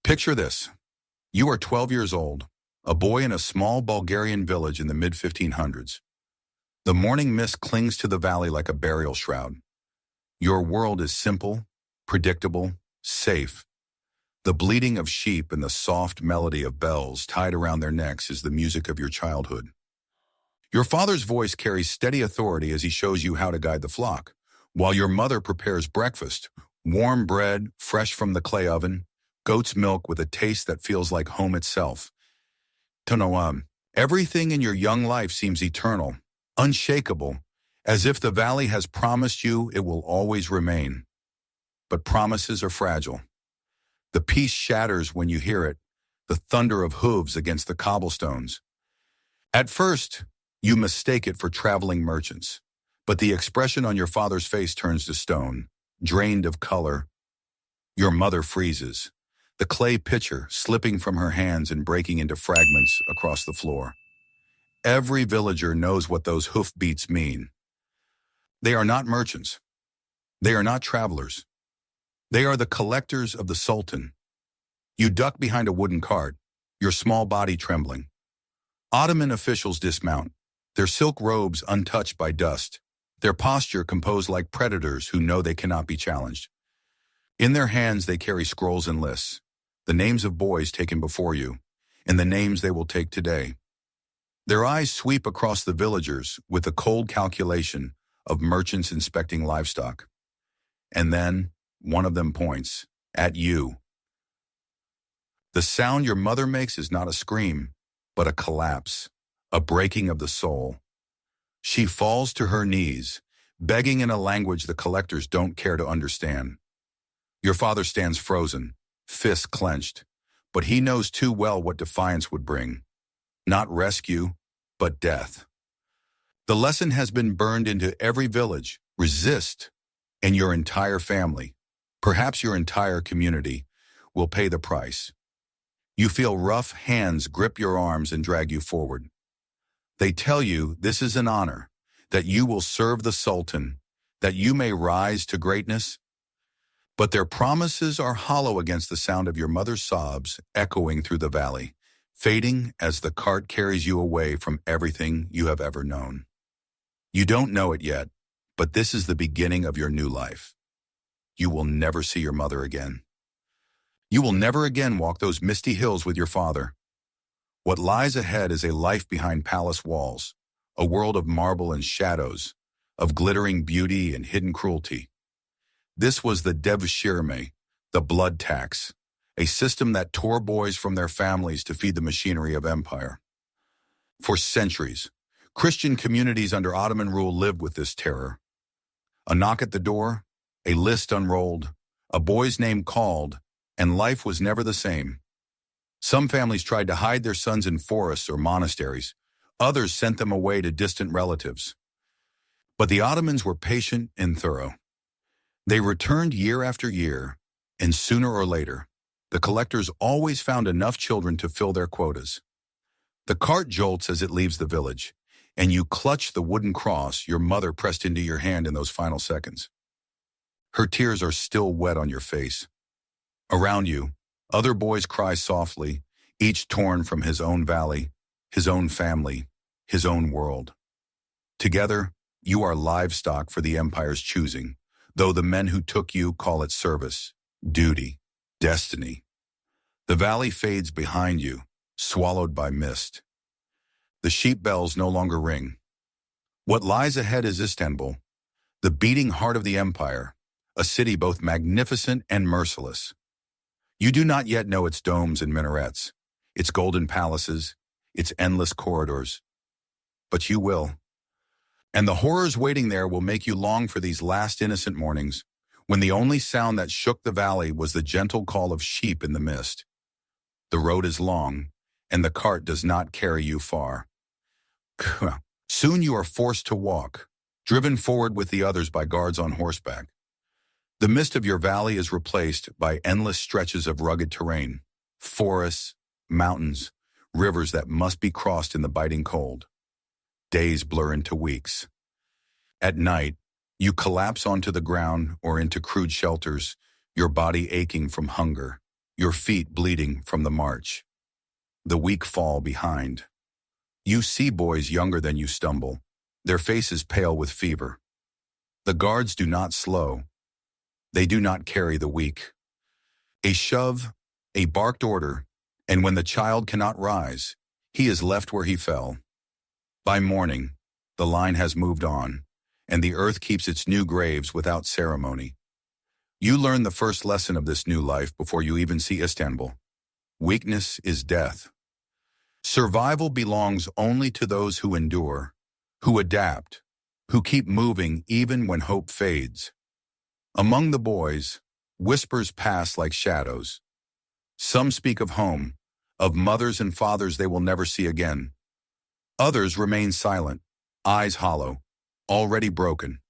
Picture this. You are 12 years old, a boy in a small Bulgarian village in the mid-1500s. The morning mist clings to the valley like a burial shroud. Your world is simple, predictable, safe. The bleating of sheep and the soft melody of bells tied around their necks is the music of your childhood. Your father's voice carries steady authority as he shows you how to guide the flock, while your mother prepares breakfast, warm bread, fresh from the clay oven, goat's milk with a taste that feels like home itself. Everything in your young life seems eternal, unshakable, as if the valley has promised you it will always remain. But promises are fragile. The peace shatters when you hear it, the thunder of hooves against the cobblestones. At first, you mistake it for traveling merchants, but the expression on your father's face turns to stone, drained of color. Your mother freezes, the clay pitcher slipping from her hands and breaking into fragments across the floor. Every villager knows what those hoofbeats mean. They are not merchants. They are not travelers. They are the collectors of the Sultan. You duck behind a wooden cart, your small body trembling. Ottoman officials dismount, their silk robes untouched by dust, their posture composed like predators who know they cannot be challenged. In their hands they carry scrolls and lists, the names of boys taken before you, and the names they will take today. Their eyes sweep across the villagers with the cold calculation of merchants inspecting livestock. And then, one of them points at you. The sound your mother makes is not a scream, but a collapse, a breaking of the soul. She falls to her knees, begging in a language the collectors don't care to understand. Your father stands frozen, fists clenched, but he knows too well what defiance would bring. Not rescue, but death. The lesson has been burned into every village. Resist, and your entire family, perhaps your entire community, will pay the price. You feel rough hands grip your arms and drag you forward. They tell you this is an honor, that you will serve the Sultan, that you may rise to greatness. But their promises are hollow against the sound of your mother's sobs echoing through the valley, fading as the cart carries you away from everything you have ever known. You don't know it yet, but this is the beginning of your new life. You will never see your mother again. You will never again walk those misty hills with your father. What lies ahead is a life behind palace walls, a world of marble and shadows, of glittering beauty and hidden cruelty. This was the devshirme, the blood tax, a system that tore boys from their families to feed the machinery of empire. For centuries, Christian communities under Ottoman rule lived with this terror. A knock at the door, a list unrolled, a boy's name called, and life was never the same. Some families tried to hide their sons in forests or monasteries. Others sent them away to distant relatives. But the Ottomans were patient and thorough. They returned year after year, and sooner or later, the collectors always found enough children to fill their quotas. The cart jolts as it leaves the village, and you clutch the wooden cross your mother pressed into your hand in those final seconds. Her tears are still wet on your face. Around you, other boys cry softly, each torn from his own valley, his own family, his own world. Together, you are livestock for the empire's choosing, though the men who took you call it service, duty, destiny. The valley fades behind you, swallowed by mist. The sheep bells no longer ring. What lies ahead is Istanbul, the beating heart of the empire, a city both magnificent and merciless. You do not yet know its domes and minarets, its golden palaces, its endless corridors. But you will. And the horrors waiting there will make you long for these last innocent mornings, when the only sound that shook the valley was the gentle call of sheep in the mist. The road is long, and the cart does not carry you far. Soon you are forced to walk, driven forward with the others by guards on horseback. The mist of your valley is replaced by endless stretches of rugged terrain, forests, mountains, rivers that must be crossed in the biting cold. Days blur into weeks. At night, you collapse onto the ground or into crude shelters, your body aching from hunger, your feet bleeding from the march. The weak fall behind. You see boys younger than you stumble, their faces pale with fever. The guards do not slow. They do not carry the weak. A shove, a barked order, and when the child cannot rise, he is left where he fell. By morning, the line has moved on, and the earth keeps its new graves without ceremony. You learn the first lesson of this new life before you even see Istanbul. Weakness is death. Survival belongs only to those who endure, who adapt, who keep moving even when hope fades. Among the boys, whispers pass like shadows. Some speak of home, of mothers and fathers they will never see again. Others remain silent, eyes hollow, already broken.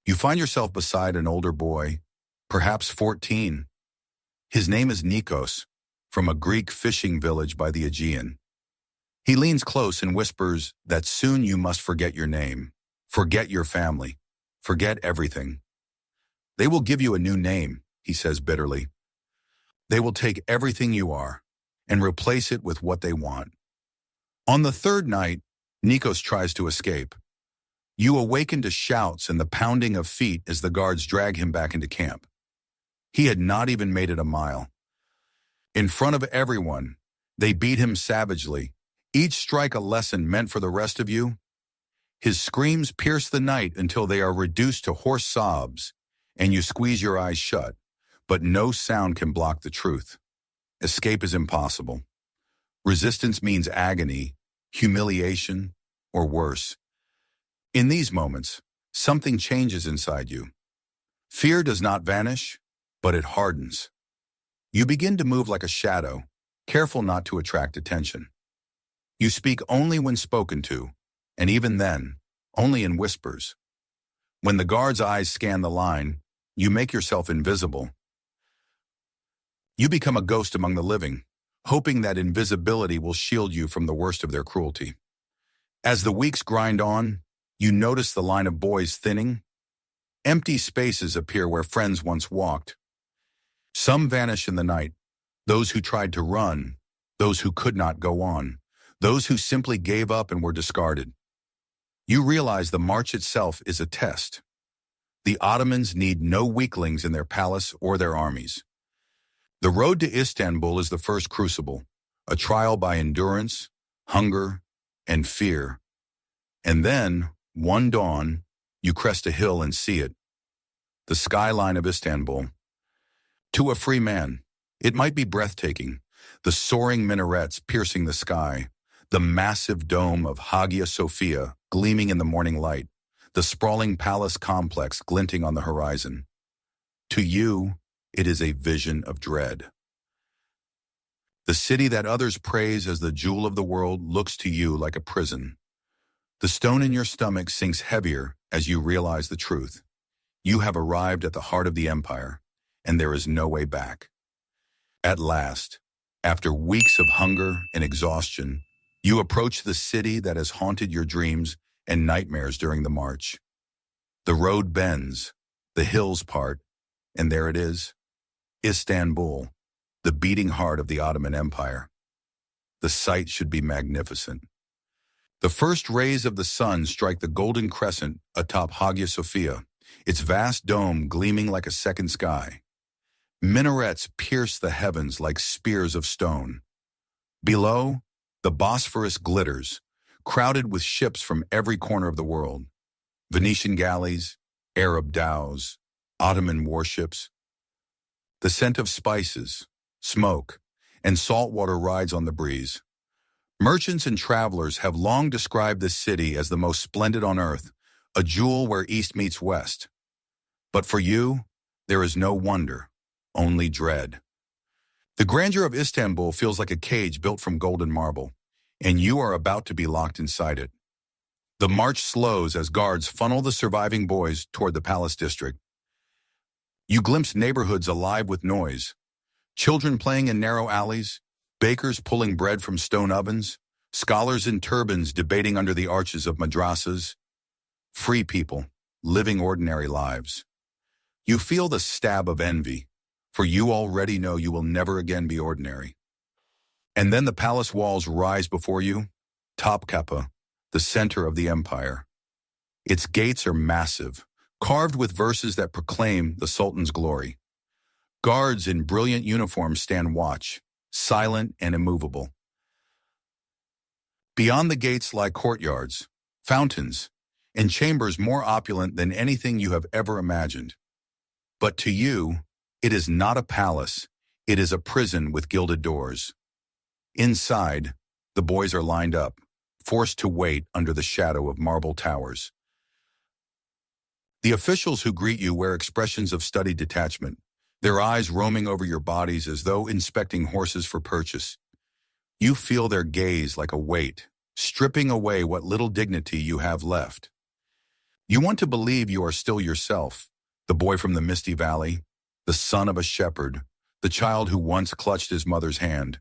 You find yourself beside an older boy, perhaps 14. His name is Nikos, from a Greek fishing village by the Aegean. He leans close and whispers that soon you must forget your name, forget your family, forget everything. They will give you a new name, he says bitterly. They will take everything you are and replace it with what they want. On the third night, Nikos tries to escape. You awaken to shouts and the pounding of feet as the guards drag him back into camp. He had not even made it a mile. In front of everyone, they beat him savagely, each strike a lesson meant for the rest of you. His screams pierce the night until they are reduced to hoarse sobs, and you squeeze your eyes shut, but no sound can block the truth. Escape is impossible. Resistance means agony, humiliation, or worse. In these moments, something changes inside you. Fear does not vanish, but it hardens. You begin to move like a shadow, careful not to attract attention. You speak only when spoken to, and even then, only in whispers. When the guard's eyes scan the line, you make yourself invisible. You become a ghost among the living, hoping that invisibility will shield you from the worst of their cruelty. As the weeks grind on, you notice the line of boys thinning. Empty spaces appear where friends once walked. Some vanish in the night, those who tried to run, those who could not go on, those who simply gave up and were discarded. You realize the march itself is a test. The Ottomans need no weaklings in their palace or their armies. The road to Istanbul is the first crucible, a trial by endurance, hunger, and fear. And then, one dawn, you crest a hill and see it. The skyline of Istanbul. To a free man, it might be breathtaking, the soaring minarets piercing the sky, the massive dome of Hagia Sophia gleaming in the morning light, the sprawling palace complex glinting on the horizon. To you, it is a vision of dread. The city that others praise as the jewel of the world looks to you like a prison. The stone in your stomach sinks heavier as you realize the truth. You have arrived at the heart of the empire, and there is no way back. At last, after weeks of hunger and exhaustion, you approach the city that has haunted your dreams and nightmares during the march. The road bends, the hills part, and there it is, Istanbul, the beating heart of the Ottoman Empire. The sight should be magnificent. The first rays of the sun strike the golden crescent atop Hagia Sophia, its vast dome gleaming like a second sky. Minarets pierce the heavens like spears of stone. Below, the Bosphorus glitters, crowded with ships from every corner of the world. Venetian galleys, Arab dhows, Ottoman warships. The scent of spices, smoke, and saltwater rides on the breeze. Merchants and travelers have long described this city as the most splendid on earth, a jewel where east meets west. But for you, there is no wonder, only dread. The grandeur of Istanbul feels like a cage built from golden marble, and you are about to be locked inside it. The march slows as guards funnel the surviving boys toward the palace district. You glimpse neighborhoods alive with noise, children playing in narrow alleys, bakers pulling bread from stone ovens, scholars in turbans debating under the arches of madrasas, free people living ordinary lives. You feel the stab of envy, for you already know you will never again be ordinary. And then the palace walls rise before you, Topkapi, the center of the empire. Its gates are massive, carved with verses that proclaim the Sultan's glory. Guards in brilliant uniforms stand watch, silent and immovable. Beyond the gates lie courtyards, fountains, and chambers more opulent than anything you have ever imagined. But to you, it is not a palace, it is a prison with gilded doors. Inside, the boys are lined up, forced to wait under the shadow of marble towers. The officials who greet you wear expressions of studied detachment, their eyes roaming over your bodies as though inspecting horses for purchase. You feel their gaze like a weight, stripping away what little dignity you have left. You want to believe you are still yourself, the boy from the misty valley, the son of a shepherd, the child who once clutched his mother's hand.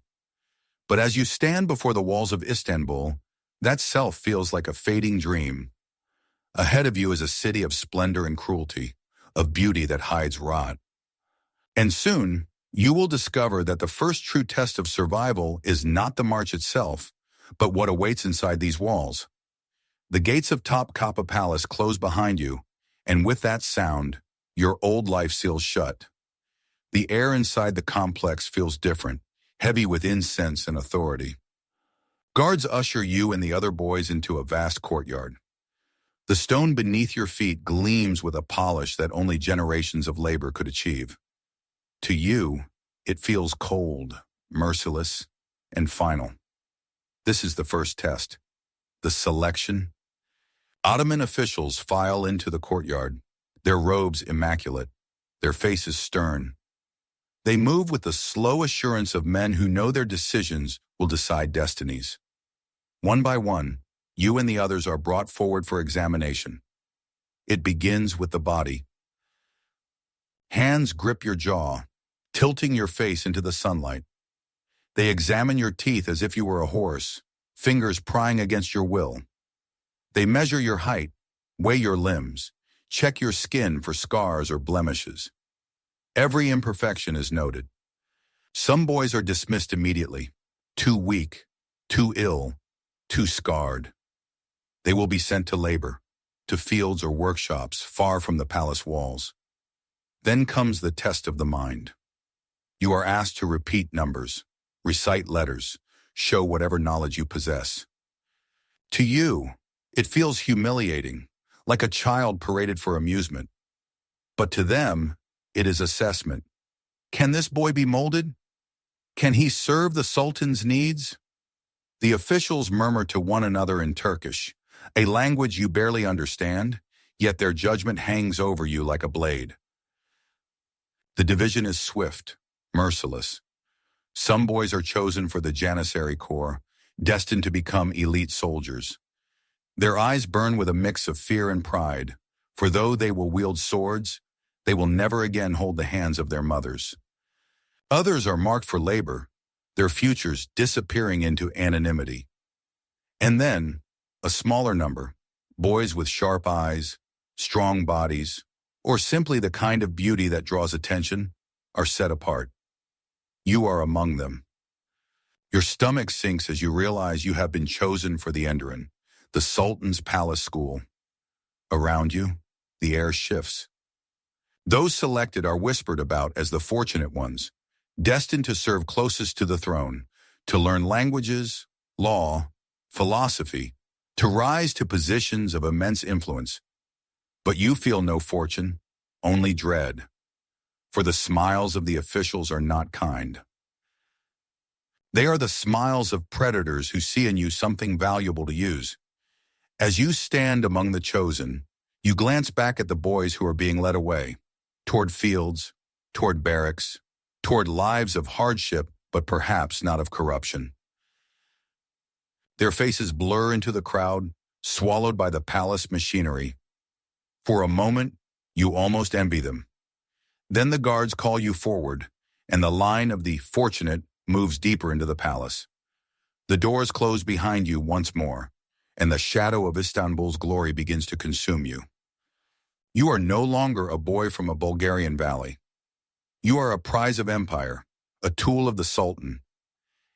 But as you stand before the walls of Istanbul, that self feels like a fading dream. Ahead of you is a city of splendor and cruelty, of beauty that hides rot. And soon, you will discover that the first true test of survival is not the march itself, but what awaits inside these walls. The gates of Topkapi Palace close behind you, and with that sound, your old life seals shut. The air inside the complex feels different, heavy with incense and authority. Guards usher you and the other boys into a vast courtyard. The stone beneath your feet gleams with a polish that only generations of labor could achieve. To you, it feels cold, merciless, and final. This is the first test, the selection. Ottoman officials file into the courtyard, their robes immaculate, their faces stern. They move with the slow assurance of men who know their decisions will decide destinies. One by one, you and the others are brought forward for examination. It begins with the body. Hands grip your jaw, tilting your face into the sunlight. They examine your teeth as if you were a horse, fingers prying against your will. They measure your height, weigh your limbs, check your skin for scars or blemishes. Every imperfection is noted. Some boys are dismissed immediately, too weak, too ill, too scarred. They will be sent to labor, to fields or workshops far from the palace walls. Then comes the test of the mind. You are asked to repeat numbers, recite letters, show whatever knowledge you possess. To you, it feels humiliating, like a child paraded for amusement. But to them, it is assessment. Can this boy be molded? Can he serve the Sultan's needs? The officials murmur to one another in Turkish, a language you barely understand, yet their judgment hangs over you like a blade. The division is swift, merciless. Some boys are chosen for the Janissary Corps, destined to become elite soldiers. Their eyes burn with a mix of fear and pride, for though they will wield swords, they will never again hold the hands of their mothers. Others are marked for labor, their futures disappearing into anonymity. And then, a smaller number, boys with sharp eyes, strong bodies, or simply the kind of beauty that draws attention, are set apart. You are among them. Your stomach sinks as you realize you have been chosen for the Enderun, the Sultan's palace school. Around you, the air shifts. Those selected are whispered about as the fortunate ones, destined to serve closest to the throne, to learn languages, law, philosophy, to rise to positions of immense influence. But you feel no fortune, only dread, for the smiles of the officials are not kind. They are the smiles of predators who see in you something valuable to use. As you stand among the chosen, you glance back at the boys who are being led away, toward fields, toward barracks, toward lives of hardship, but perhaps not of corruption. Their faces blur into the crowd, swallowed by the palace machinery. For a moment, you almost envy them. Then the guards call you forward, and the line of the fortunate moves deeper into the palace. The doors close behind you once more, and the shadow of Istanbul's glory begins to consume you. You are no longer a boy from a Bulgarian valley. You are a prize of empire, a tool of the Sultan.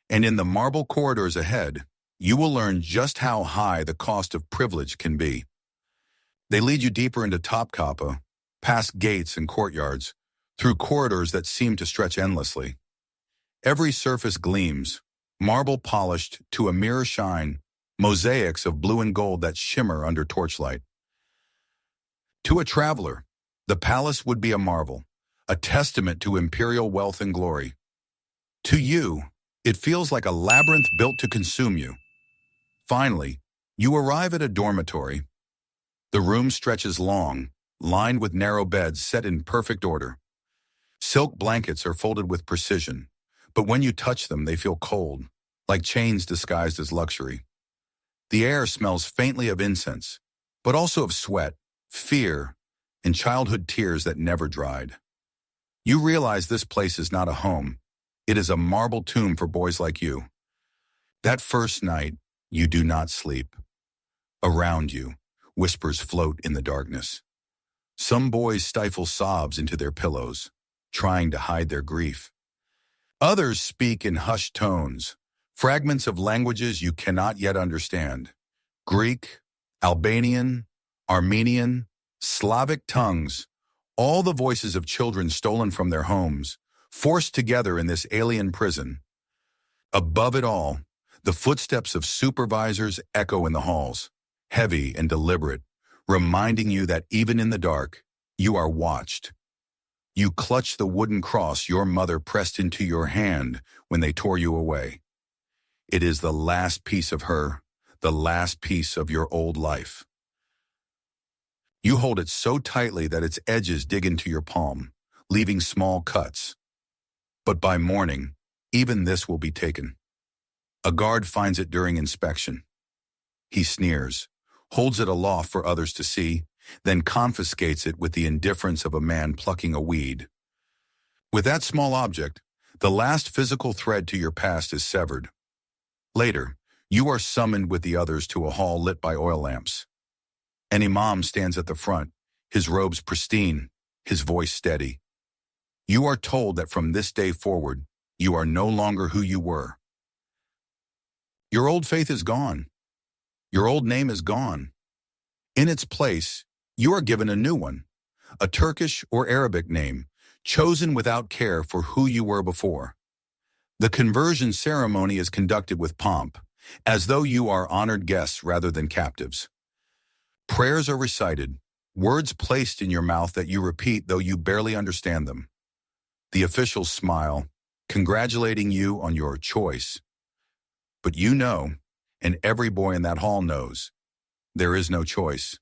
And in the marble corridors ahead, you will learn just how high the cost of privilege can be. They lead you deeper into Topkapi, past gates and courtyards, through corridors that seem to stretch endlessly. Every surface gleams, marble polished to a mirror shine, mosaics of blue and gold that shimmer under torchlight. To a traveler, the palace would be a marvel, a testament to imperial wealth and glory. To you, it feels like a labyrinth built to consume you. Finally, you arrive at a dormitory. The room stretches long, lined with narrow beds set in perfect order. Silk blankets are folded with precision, but when you touch them, they feel cold, like chains disguised as luxury. The air smells faintly of incense, but also of sweat, fear, and childhood tears that never dried. You realize this place is not a home. It is a marble tomb for boys like you. That first night, you do not sleep. Around you, whispers float in the darkness. Some boys stifle sobs into their pillows, trying to hide their grief. Others speak in hushed tones, fragments of languages you cannot yet understand. Greek, Albanian, Armenian, Slavic tongues, all the voices of children stolen from their homes, forced together in this alien prison. Above it all, the footsteps of supervisors echo in the halls, heavy and deliberate, reminding you that even in the dark, you are watched. You clutch the wooden cross your mother pressed into your hand when they tore you away. It is the last piece of her, the last piece of your old life. You hold it so tightly that its edges dig into your palm, leaving small cuts. But by morning, even this will be taken. A guard finds it during inspection. He sneers, holds it aloft for others to see, then confiscates it with the indifference of a man plucking a weed. With that small object, the last physical thread to your past is severed. Later, you are summoned with the others to a hall lit by oil lamps. An imam stands at the front, his robes pristine, his voice steady. You are told that from this day forward, you are no longer who you were. Your old faith is gone. Your old name is gone. In its place, you are given a new one, a Turkish or Arabic name, chosen without care for who you were before. The conversion ceremony is conducted with pomp, as though you are honored guests rather than captives. Prayers are recited, words placed in your mouth that you repeat though you barely understand them. The officials smile, congratulating you on your choice. But you know, and every boy in that hall knows, there is no choice.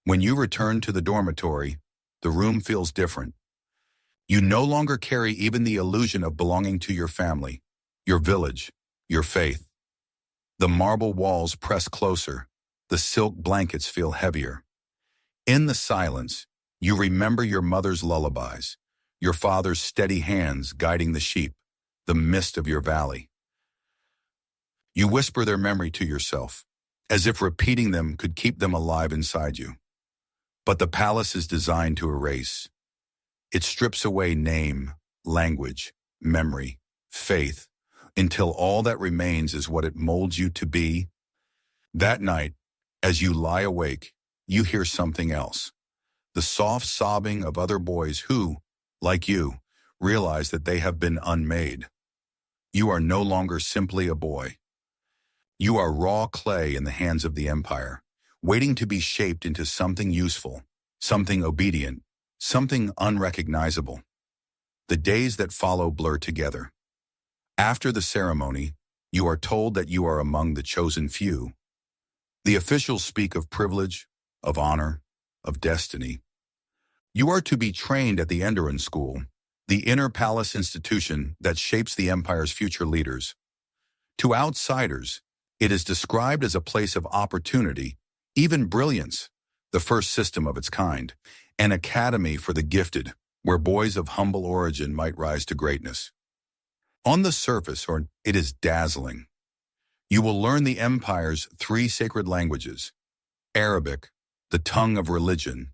When you return to the dormitory, the room feels different. You no longer carry even the illusion of belonging to your family, your village, your faith. The marble walls press closer, the silk blankets feel heavier. In the silence, you remember your mother's lullabies, your father's steady hands guiding the sheep, the mist of your valley. You whisper their memory to yourself, as if repeating them could keep them alive inside you. But the palace is designed to erase. It strips away name, language, memory, faith, until all that remains is what it molds you to be. That night, as you lie awake, you hear something else. The soft sobbing of other boys who, like you, realize that they have been unmade. You are no longer simply a boy. You are raw clay in the hands of the empire, waiting to be shaped into something useful, something obedient, something unrecognizable. The days that follow blur together. After the ceremony, you are told that you are among the chosen few. The officials speak of privilege, of honor, of destiny. You are to be trained at the Enderun School, the inner palace institution that shapes the empire's future leaders. To outsiders, it is described as a place of opportunity, even brilliance, the first system of its kind, an academy for the gifted, where boys of humble origin might rise to greatness. On the surface, it is dazzling. You will learn the empire's 3 sacred languages: Arabic, the tongue of religion;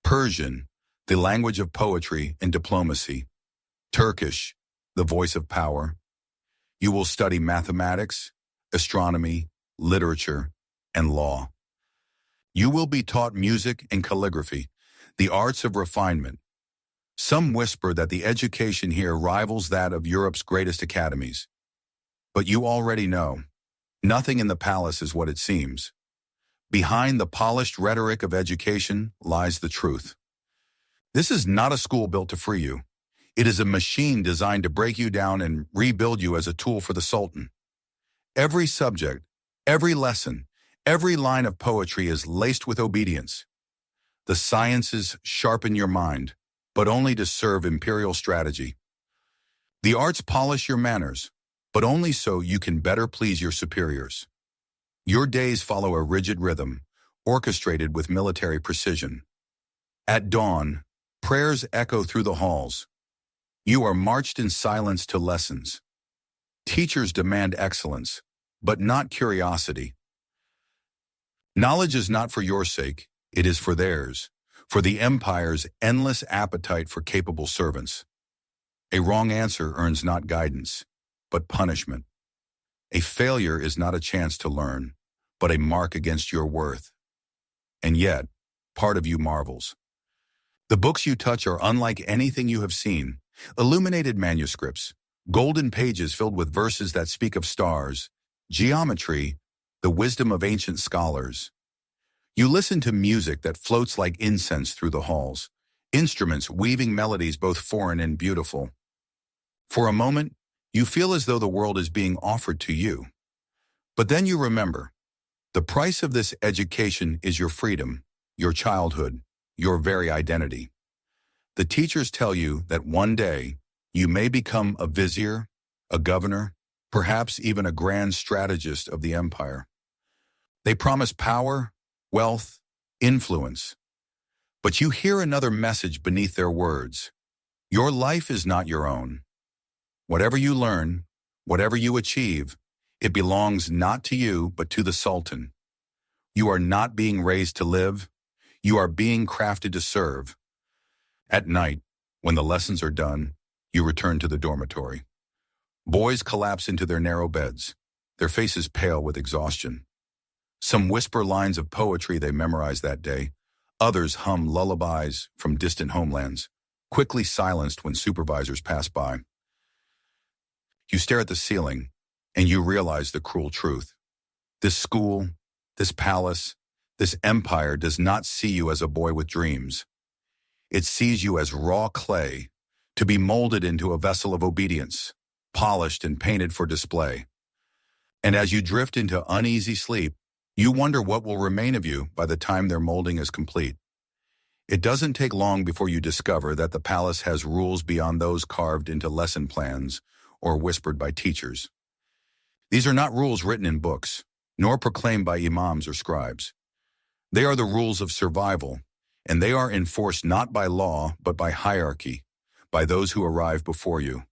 Persian, the language of poetry and diplomacy; Turkish, the voice of power. You will study mathematics, astronomy, literature, and law. You will be taught music and calligraphy, the arts of refinement. Some whisper that the education here rivals that of Europe's greatest academies. But you already know, nothing in the palace is what it seems. Behind the polished rhetoric of education lies the truth. This is not a school built to free you. It is a machine designed to break you down and rebuild you as a tool for the Sultan. Every subject, every lesson, every line of poetry is laced with obedience. The sciences sharpen your mind, but only to serve imperial strategy. The arts polish your manners, but only so you can better please your superiors. Your days follow a rigid rhythm, orchestrated with military precision. At dawn, prayers echo through the halls. You are marched in silence to lessons. Teachers demand excellence, but not curiosity. Knowledge is not for your sake, it is for theirs, for the empire's endless appetite for capable servants. A wrong answer earns not guidance, but punishment. A failure is not a chance to learn, but a mark against your worth. And yet, part of you marvels. The books you touch are unlike anything you have seen. Illuminated manuscripts, golden pages filled with verses that speak of stars, geometry, the wisdom of ancient scholars. You listen to music that floats like incense through the halls, instruments weaving melodies both foreign and beautiful. For a moment, you feel as though the world is being offered to you. But then you remember, the price of this education is your freedom, your childhood, your very identity. The teachers tell you that one day you may become a vizier, a governor, perhaps even a grand strategist of the empire. They promise power, wealth, influence. But you hear another message beneath their words. Your life is not your own. Whatever you learn, whatever you achieve, it belongs not to you but to the Sultan. You are not being raised to live. You are being crafted to serve. At night, when the lessons are done, you return to the dormitory. Boys collapse into their narrow beds, their faces pale with exhaustion. Some whisper lines of poetry they memorized that day. Others hum lullabies from distant homelands, quickly silenced when supervisors pass by. You stare at the ceiling, and you realize the cruel truth. This school, this palace, this empire does not see you as a boy with dreams. It sees you as raw clay, to be molded into a vessel of obedience, polished and painted for display. And as you drift into uneasy sleep, you wonder what will remain of you by the time their molding is complete. It doesn't take long before you discover that the palace has rules beyond those carved into lesson plans or whispered by teachers. These are not rules written in books, nor proclaimed by imams or scribes. They are the rules of survival, and they are enforced not by law but by hierarchy, by those who arrive before you.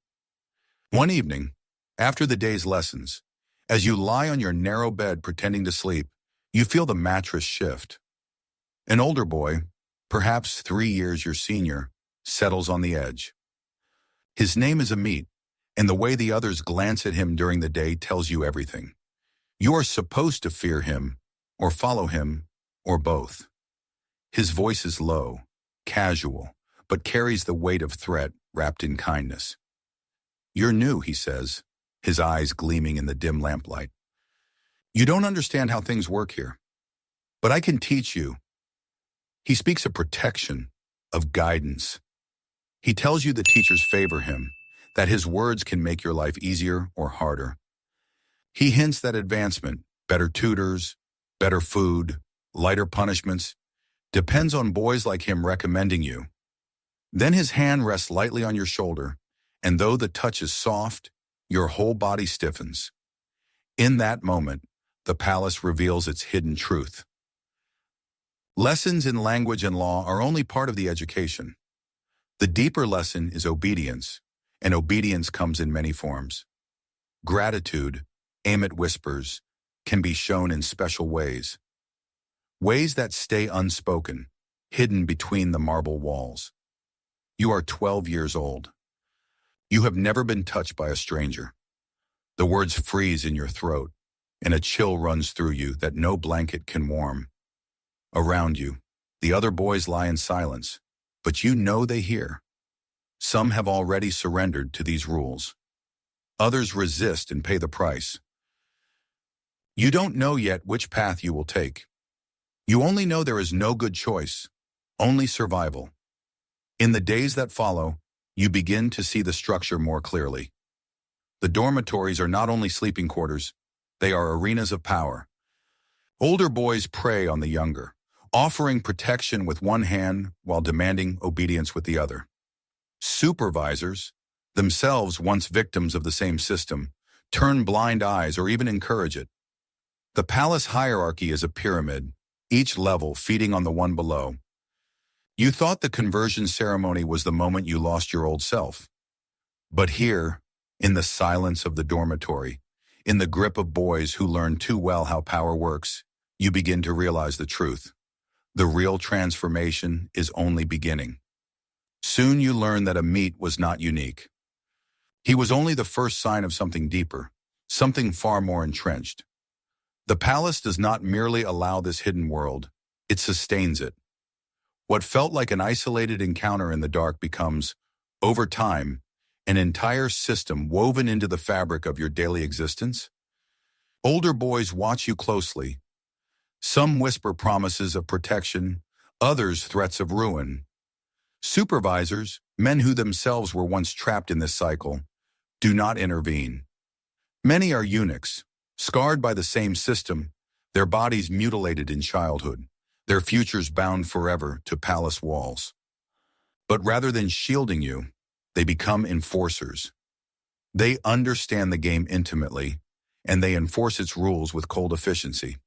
One evening, after the day's lessons, as you lie on your narrow bed pretending to sleep, you feel the mattress shift. An older boy, perhaps 3 years your senior, settles on the edge. His name is Amit, and the way the others glance at him during the day tells you everything. You are supposed to fear him, or follow him, or both. His voice is low, casual, but carries the weight of threat wrapped in kindness. "You're new," he says, his eyes gleaming in the dim lamplight. "You don't understand how things work here, but I can teach you." He speaks of protection, of guidance. He tells you the teachers favor him, that his words can make your life easier or harder. He hints that advancement, better tutors, better food, lighter punishments, depends on boys like him recommending you. Then his hand rests lightly on your shoulder, and though the touch is soft, your whole body stiffens. In that moment, the palace reveals its hidden truth. Lessons in language and law are only part of the education. The deeper lesson is obedience, and obedience comes in many forms. Gratitude, Amit whispers, can be shown in special ways. Ways that stay unspoken, hidden between the marble walls. You are 12 years old. You have never been touched by a stranger. The words freeze in your throat, and a chill runs through you that no blanket can warm. Around you, the other boys lie in silence, but you know they hear. Some have already surrendered to these rules. Others resist and pay the price. You don't know yet which path you will take. You only know there is no good choice, only survival. In the days that follow, you begin to see the structure more clearly. The dormitories are not only sleeping quarters, they are arenas of power. Older boys prey on the younger, offering protection with one hand while demanding obedience with the other. Supervisors, themselves once victims of the same system, turn blind eyes or even encourage it. The palace hierarchy is a pyramid, each level feeding on the one below. You thought the conversion ceremony was the moment you lost your old self. But here, in the silence of the dormitory, in the grip of boys who learn too well how power works, you begin to realize the truth. The real transformation is only beginning. Soon you learn that Amit was not unique. He was only the first sign of something deeper, something far more entrenched. The palace does not merely allow this hidden world, it sustains it. What felt like an isolated encounter in the dark becomes, over time, an entire system woven into the fabric of your daily existence. Older boys watch you closely. Some whisper promises of protection, others threats of ruin. Supervisors, men who themselves were once trapped in this cycle, do not intervene. Many are eunuchs, scarred by the same system, their bodies mutilated in childhood, their futures bound forever to palace walls. But rather than shielding you, they become enforcers. They understand the game intimately, and they enforce its rules with cold efficiency.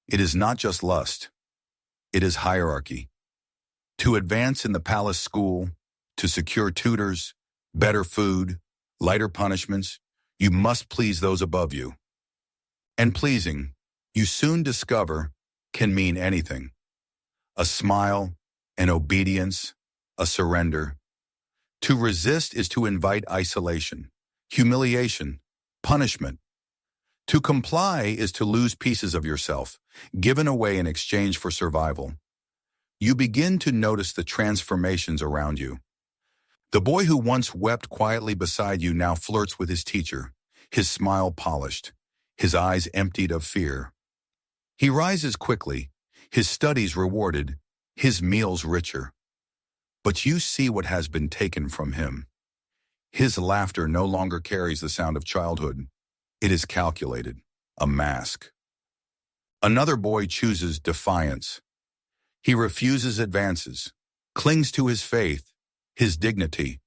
It is not just lust, it is hierarchy. To advance in the palace school, to secure tutors, better food, lighter punishments, you must please those above you. And pleasing, you soon discover, can mean anything. A smile, an obedience, a surrender. To resist is to invite isolation, humiliation, punishment. To comply is to lose pieces of yourself, given away in exchange for survival. You begin to notice the transformations around you. The boy who once wept quietly beside you now flirts with his teacher, his smile polished, his eyes emptied of fear. He rises quickly, his studies rewarded, his meals richer. But you see what has been taken from him. His laughter no longer carries the sound of childhood. It is calculated, a mask. Another boy chooses defiance. He refuses advances, clings to his faith, his dignity.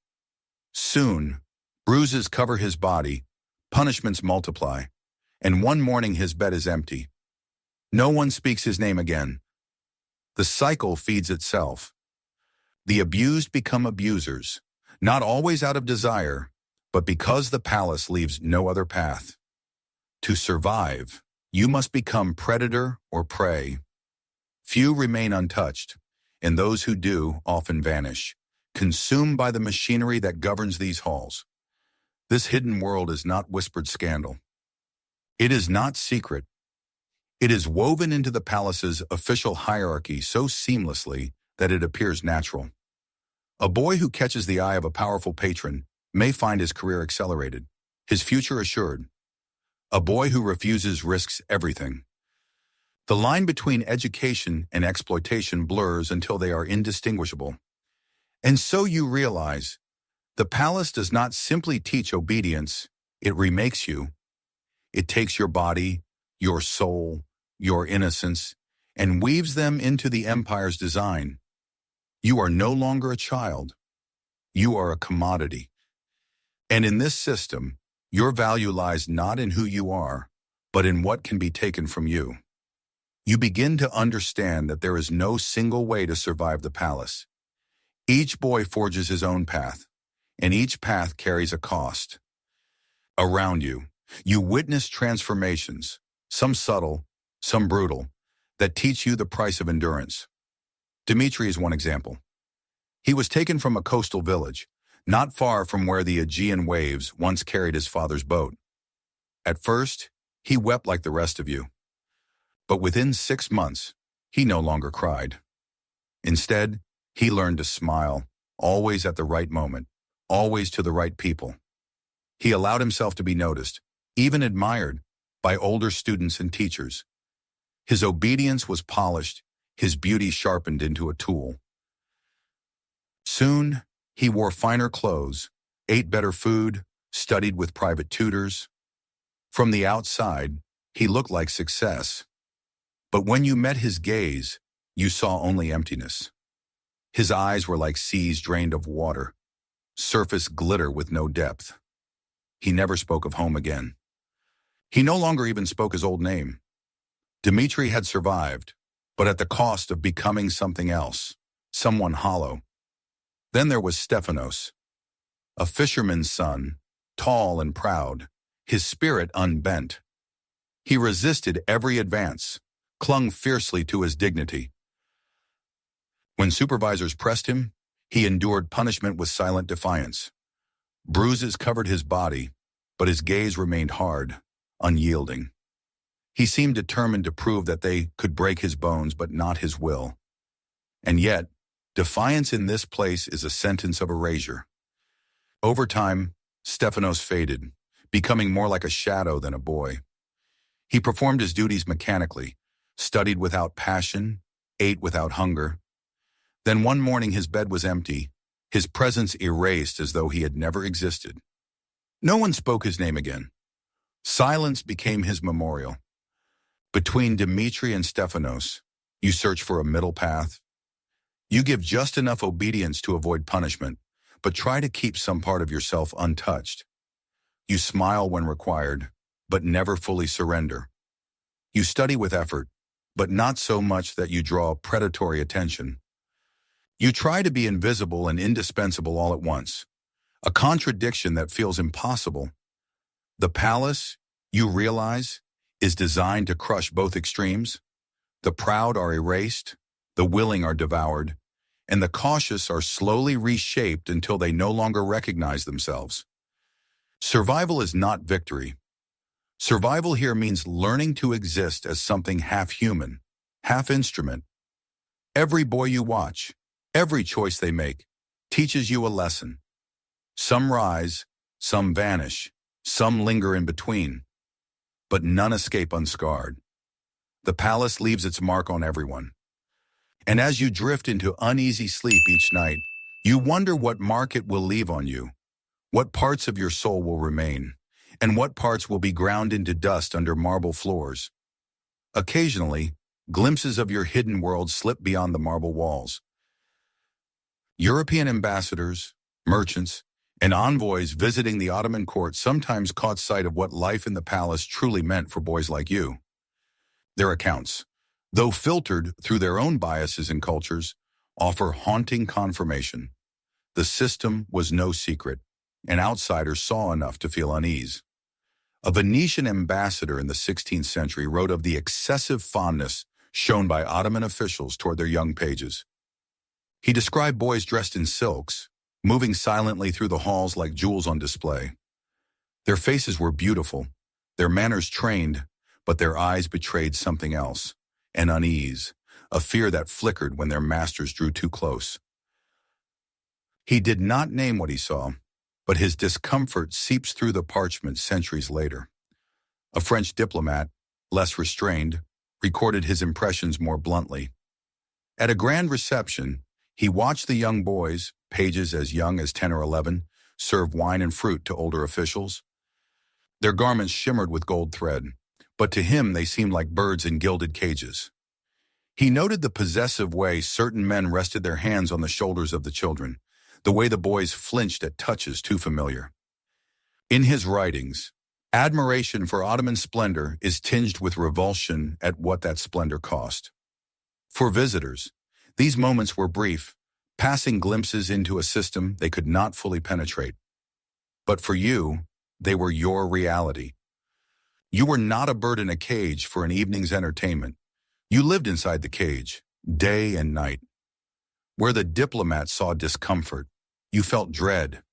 Soon, bruises cover his body, punishments multiply, and one morning his bed is empty. No one speaks his name again. The cycle feeds itself. The abused become abusers, not always out of desire, but because the palace leaves no other path. To survive, you must become predator or prey. Few remain untouched, and those who do often vanish, consumed by the machinery that governs these halls. This hidden world is not whispered scandal. It is not secret. It is woven into the palace's official hierarchy so seamlessly that it appears natural. A boy who catches the eye of a powerful patron may find his career accelerated, his future assured. A boy who refuses risks everything. The line between education and exploitation blurs until they are indistinguishable. And so you realize, the palace does not simply teach obedience, it remakes you. It takes your body, your soul, your innocence, and weaves them into the empire's design. You are no longer a child. You are a commodity. And in this system, your value lies not in who you are, but in what can be taken from you. You begin to understand that there is no single way to survive the palace. Each boy forges his own path, and each path carries a cost. Around you, you witness transformations, some subtle, some brutal, that teach you the price of endurance. Dmitri is one example. He was taken from a coastal village, not far from where the Aegean waves once carried his father's boat. At first, he wept like the rest of you. But within 6 months, he no longer cried. Instead, he learned to smile, always at the right moment, always to the right people. He allowed himself to be noticed, even admired, by older students and teachers. His obedience was polished, his beauty sharpened into a tool. Soon, he wore finer clothes, ate better food, studied with private tutors. From the outside, he looked like success. But when you met his gaze, you saw only emptiness. His eyes were like seas drained of water, surface glitter with no depth. He never spoke of home again. He no longer even spoke his old name. Dmitri had survived, but at the cost of becoming something else, someone hollow. Then there was Stephanos, a fisherman's son, tall and proud, his spirit unbent. He resisted every advance, clung fiercely to his dignity. When supervisors pressed him, he endured punishment with silent defiance. Bruises covered his body, but his gaze remained hard, unyielding. He seemed determined to prove that they could break his bones but not his will. And yet, defiance in this place is a sentence of erasure. Over time, Stephanos faded, becoming more like a shadow than a boy. He performed his duties mechanically, studied without passion, ate without hunger. Then one morning his bed was empty, his presence erased as though he had never existed. No one spoke his name again. Silence became his memorial. Between Dmitri and Stephanos, you search for a middle path. You give just enough obedience to avoid punishment, but try to keep some part of yourself untouched. You smile when required, but never fully surrender. You study with effort, but not so much that you draw predatory attention. You try to be invisible and indispensable all at once, a contradiction that feels impossible. The palace, you realize, is designed to crush both extremes. The proud are erased, the willing are devoured, and the cautious are slowly reshaped until they no longer recognize themselves. Survival is not victory. Survival here means learning to exist as something half human, half instrument. Every boy you watch, every choice they make, teaches you a lesson. Some rise, some vanish, some linger in between, but none escape unscarred. The palace leaves its mark on everyone. And as you drift into uneasy sleep each night, you wonder what mark it will leave on you, what parts of your soul will remain, and what parts will be ground into dust under marble floors. Occasionally, glimpses of your hidden world slip beyond the marble walls. European ambassadors, merchants, and envoys visiting the Ottoman court sometimes caught sight of what life in the palace truly meant for boys like you. Their accounts, though filtered through their own biases and cultures, offer haunting confirmation. The system was no secret, and outsiders saw enough to feel unease. A Venetian ambassador in the 16th century wrote of the excessive fondness shown by Ottoman officials toward their young pages. He described boys dressed in silks, moving silently through the halls like jewels on display. Their faces were beautiful, their manners trained, but their eyes betrayed something else, an unease, a fear that flickered when their masters drew too close. He did not name what he saw, but his discomfort seeps through the parchment centuries later. A French diplomat, less restrained, recorded his impressions more bluntly. At a grand reception, he watched the young boys, pages as young as 10 or 11, serve wine and fruit to older officials. Their garments shimmered with gold thread, but to him they seemed like birds in gilded cages. He noted the possessive way certain men rested their hands on the shoulders of the children, the way the boys flinched at touches too familiar. In his writings, admiration for Ottoman splendor is tinged with revulsion at what that splendor cost. For visitors, these moments were brief, passing glimpses into a system they could not fully penetrate. But for you, they were your reality. You were not a bird in a cage for an evening's entertainment. You lived inside the cage, day and night. Where the diplomat saw discomfort, you felt dread,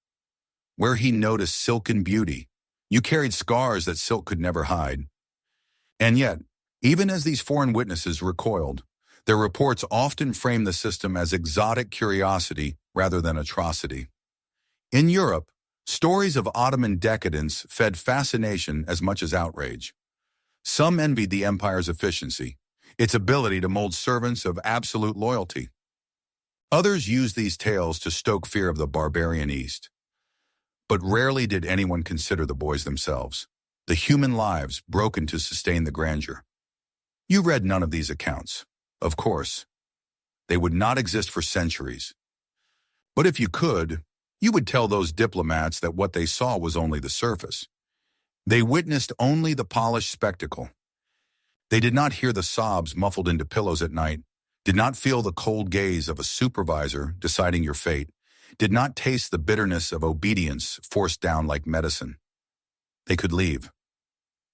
where he noticed silken beauty. You carried scars that silk could never hide. And yet, even as these foreign witnesses recoiled, their reports often framed the system as exotic curiosity rather than atrocity. In Europe, stories of Ottoman decadence fed fascination as much as outrage. Some envied the empire's efficiency, its ability to mold servants of absolute loyalty. Others used these tales to stoke fear of the barbarian East. But rarely did anyone consider the boys themselves, the human lives broken to sustain the grandeur. You read none of these accounts. Of course, they would not exist for centuries. But if you could, you would tell those diplomats that what they saw was only the surface. They witnessed only the polished spectacle. They did not hear the sobs muffled into pillows at night, did not feel the cold gaze of a supervisor deciding your fate, did not taste the bitterness of obedience forced down like medicine. They could leave.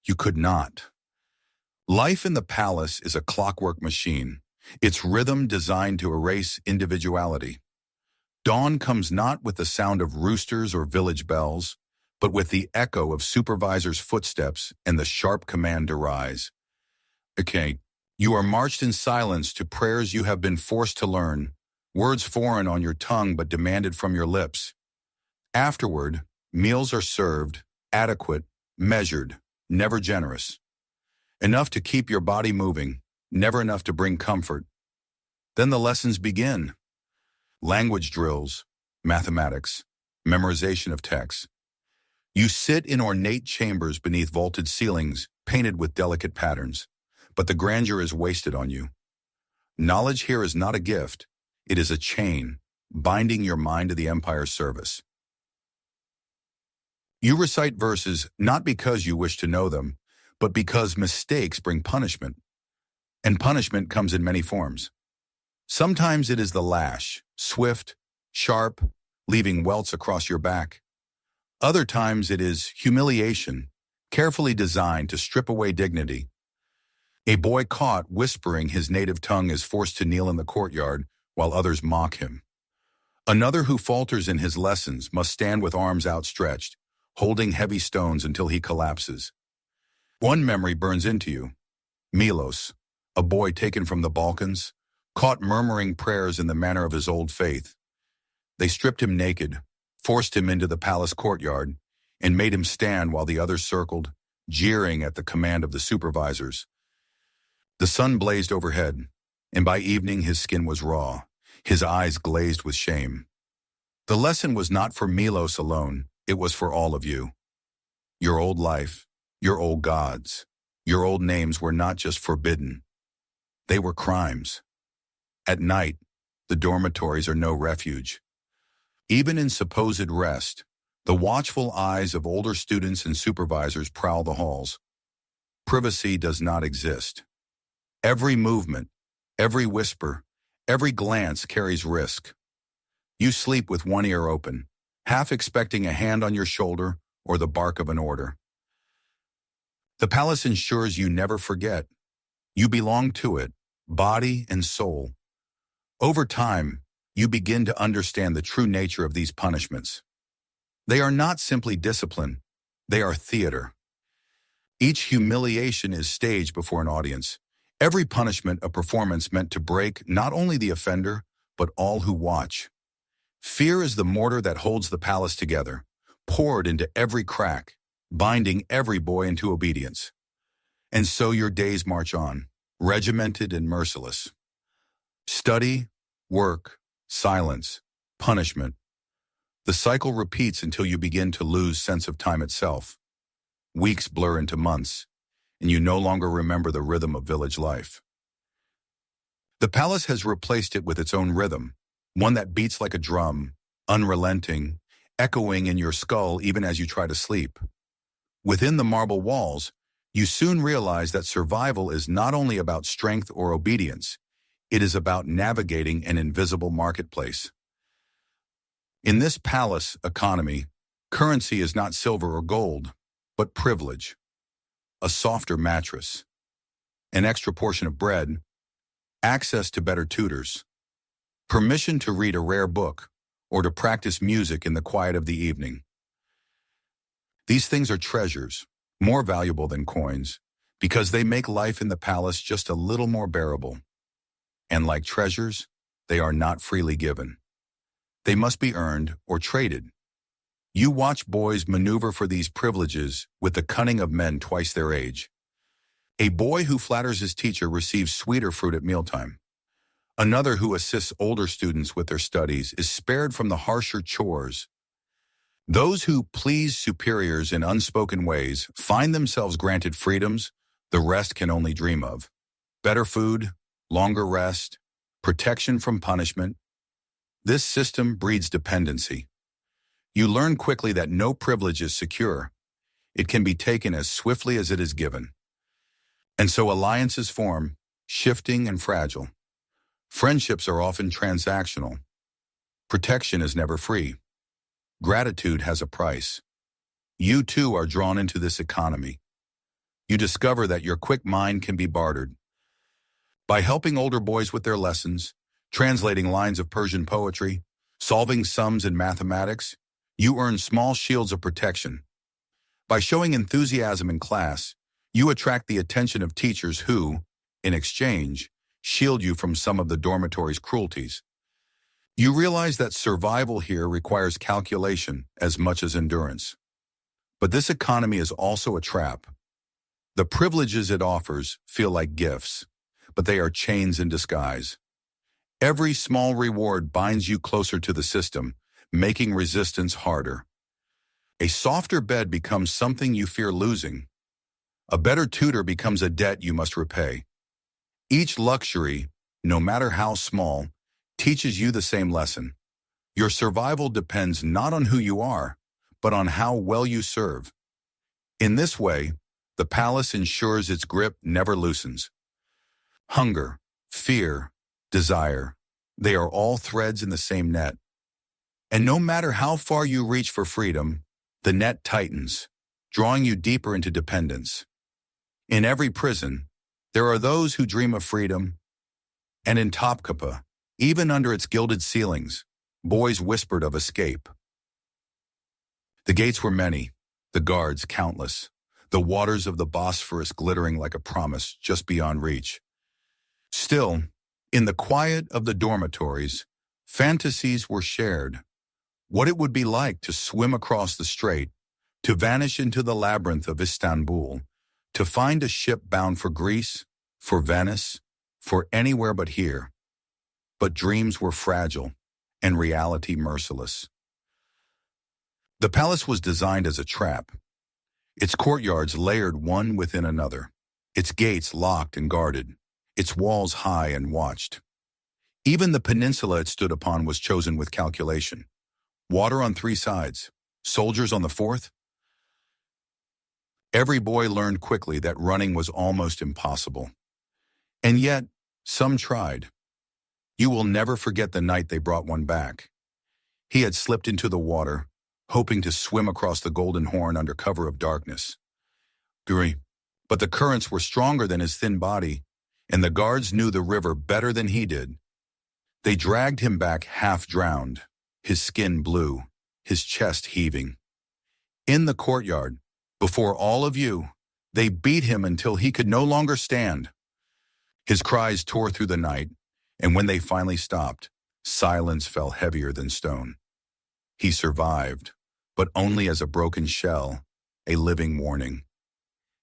You could not. Life in the palace is a clockwork machine, its rhythm designed to erase individuality. Dawn comes not with the sound of roosters or village bells, but with the echo of supervisors' footsteps and the sharp command to rise. Okay, you are marched in silence to prayers you have been forced to learn, words foreign on your tongue but demanded from your lips. Afterward, meals are served, adequate, measured, never generous. Enough to keep your body moving, never enough to bring comfort. Then the lessons begin. Language drills, mathematics, memorization of texts. You sit in ornate chambers beneath vaulted ceilings, painted with delicate patterns, but the grandeur is wasted on you. Knowledge here is not a gift, it is a chain, binding your mind to the empire's service. You recite verses not because you wish to know them, but because mistakes bring punishment. And punishment comes in many forms. Sometimes it is the lash, swift, sharp, leaving welts across your back. Other times it is humiliation, carefully designed to strip away dignity. A boy caught whispering his native tongue is forced to kneel in the courtyard while others mock him. Another who falters in his lessons must stand with arms outstretched, holding heavy stones until he collapses. One memory burns into you. Milos, a boy taken from the Balkans, caught murmuring prayers in the manner of his old faith. They stripped him naked, forced him into the palace courtyard, and made him stand while the others circled, jeering at the command of the supervisors. The sun blazed overhead, and by evening his skin was raw, his eyes glazed with shame. The lesson was not for Milos alone, it was for all of you. Your old life, your old gods, your old names were not just forbidden. They were crimes. At night, the dormitories are no refuge. Even in supposed rest, the watchful eyes of older students and supervisors prowl the halls. Privacy does not exist. Every movement, every whisper, every glance carries risk. You sleep with one ear open, half expecting a hand on your shoulder or the bark of an order. The palace ensures you never forget. You belong to it, body and soul. Over time, you begin to understand the true nature of these punishments. They are not simply discipline, they are theater. Each humiliation is staged before an audience. Every punishment a performance meant to break not only the offender, but all who watch. Fear is the mortar that holds the palace together, poured into every crack, binding every boy into obedience. And so your days march on, regimented and merciless. Study, work, silence, punishment. The cycle repeats until you begin to lose sense of time itself. Weeks blur into months, and you no longer remember the rhythm of village life. The palace has replaced it with its own rhythm, one that beats like a drum, unrelenting, echoing in your skull even as you try to sleep. Within the marble walls, you soon realize that survival is not only about strength or obedience, it is about navigating an invisible marketplace. In this palace economy, currency is not silver or gold, but privilege. A softer mattress, an extra portion of bread, access to better tutors, permission to read a rare book, or to practice music in the quiet of the evening. These things are treasures, more valuable than coins, because they make life in the palace just a little more bearable. And like treasures, they are not freely given. They must be earned or traded. You watch boys maneuver for these privileges with the cunning of men twice their age. A boy who flatters his teacher receives sweeter fruit at mealtime. Another who assists older students with their studies is spared from the harsher chores. Those who please superiors in unspoken ways find themselves granted freedoms the rest can only dream of. Better food, longer rest, protection from punishment. This system breeds dependency. You learn quickly that no privilege is secure. It can be taken as swiftly as it is given. And so alliances form, shifting and fragile. Friendships are often transactional. Protection is never free. Gratitude has a price. You too are drawn into this economy. You discover that your quick mind can be bartered. By helping older boys with their lessons, translating lines of Persian poetry, solving sums in mathematics, you earn small shields of protection. By showing enthusiasm in class, you attract the attention of teachers who, in exchange, shield you from some of the dormitory's cruelties. You realize that survival here requires calculation as much as endurance. But this economy is also a trap. The privileges it offers feel like gifts, but they are chains in disguise. Every small reward binds you closer to the system, making resistance harder. A softer bed becomes something you fear losing. A better tutor becomes a debt you must repay. Each luxury, no matter how small, teaches you the same lesson. Your survival depends not on who you are, but on how well you serve. In this way, the palace ensures its grip never loosens. Hunger, fear, desire, they are all threads in the same net. And no matter how far you reach for freedom, the net tightens, drawing you deeper into dependence. In every prison, there are those who dream of freedom. And in Topkapi, even under its gilded ceilings, boys whispered of escape. The gates were many, the guards countless, the waters of the Bosphorus glittering like a promise just beyond reach. Still, in the quiet of the dormitories, fantasies were shared. What it would be like to swim across the strait, to vanish into the labyrinth of Istanbul, to find a ship bound for Greece, for Venice, for anywhere but here. But dreams were fragile, and reality merciless. The palace was designed as a trap, its courtyards layered one within another, its gates locked and guarded, its walls high and watched. Even the peninsula it stood upon was chosen with calculation. Water on 3 sides, soldiers on the 4th. Every boy learned quickly that running was almost impossible. And yet, some tried. You will never forget the night they brought one back. He had slipped into the water, hoping to swim across the Golden Horn under cover of darkness. But the currents were stronger than his thin body, and the guards knew the river better than he did. They dragged him back half-drowned, his skin blue, his chest heaving. In the courtyard, before all of you, they beat him until he could no longer stand. His cries tore through the night, and when they finally stopped, silence fell heavier than stone. He survived, but only as a broken shell, a living warning.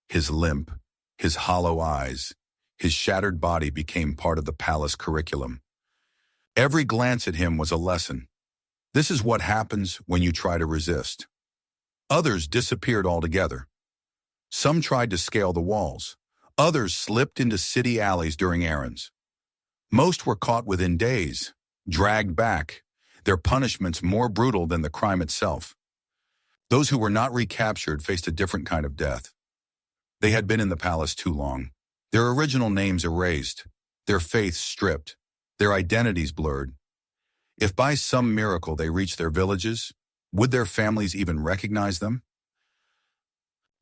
His limp, his hollow eyes, his shattered body became part of the palace curriculum. Every glance at him was a lesson. This is what happens when you try to resist. Others disappeared altogether. Some tried to scale the walls. Others slipped into city alleys during errands. Most were caught within days, dragged back, their punishments more brutal than the crime itself. Those who were not recaptured faced a different kind of death. They had been in the palace too long, their original names erased, their faiths stripped, their identities blurred. If by some miracle they reached their villages, would their families even recognize them?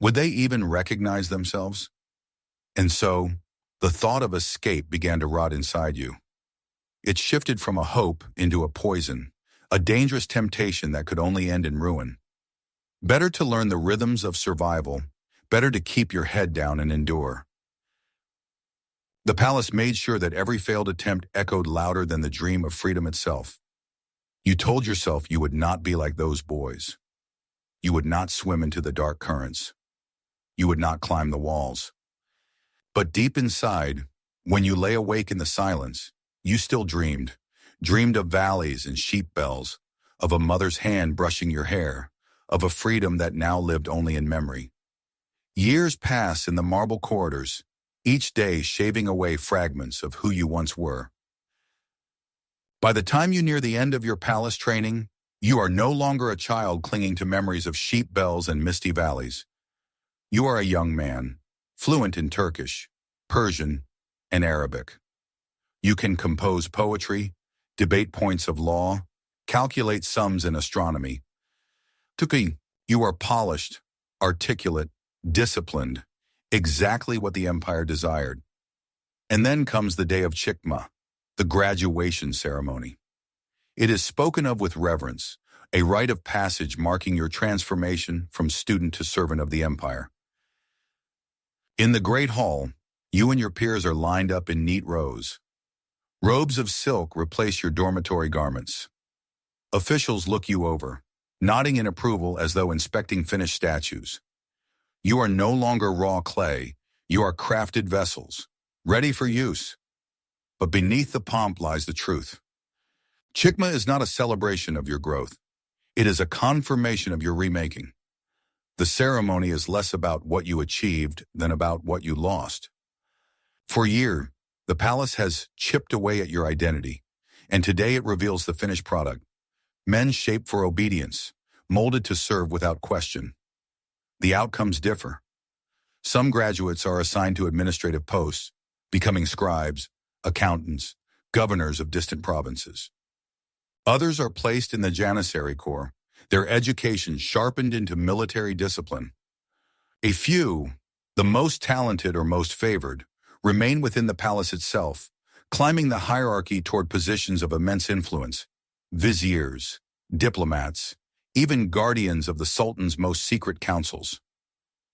Would they even recognize themselves? And so, the thought of escape began to rot inside you. It shifted from a hope into a poison, a dangerous temptation that could only end in ruin. Better to learn the rhythms of survival, better to keep your head down and endure. The palace made sure that every failed attempt echoed louder than the dream of freedom itself. You told yourself you would not be like those boys. You would not swim into the dark currents. You would not climb the walls. But deep inside, when you lay awake in the silence, you still dreamed of valleys and sheep bells, of a mother's hand brushing your hair, of a freedom that now lived only in memory. Years pass in the marble corridors, each day shaving away fragments of who you once were. By the time you near the end of your palace training, you are no longer a child clinging to memories of sheep bells and misty valleys. You are a young man, fluent in Turkish, Persian, and Arabic. You can compose poetry, debate points of law, calculate sums in astronomy. Tuki, you are polished, articulate, disciplined, exactly what the empire desired. And then comes the day of Chikma, the graduation ceremony. It is spoken of with reverence, a rite of passage marking your transformation from student to servant of the empire. In the great hall, you and your peers are lined up in neat rows. Robes of silk replace your dormitory garments. Officials look you over, nodding in approval as though inspecting finished statues. You are no longer raw clay, you are crafted vessels, ready for use. But beneath the pomp lies the truth. Chikma is not a celebration of your growth. It is a confirmation of your remaking. The ceremony is less about what you achieved than about what you lost. For years, the palace has chipped away at your identity, and today it reveals the finished product. Men shaped for obedience, molded to serve without question. The outcomes differ. Some graduates are assigned to administrative posts, becoming scribes, accountants, governors of distant provinces. Others are placed in the Janissary Corps, their education sharpened into military discipline. A few, the most talented or most favored, remain within the palace itself, climbing the hierarchy toward positions of immense influence. Viziers, diplomats, even guardians of the Sultan's most secret councils.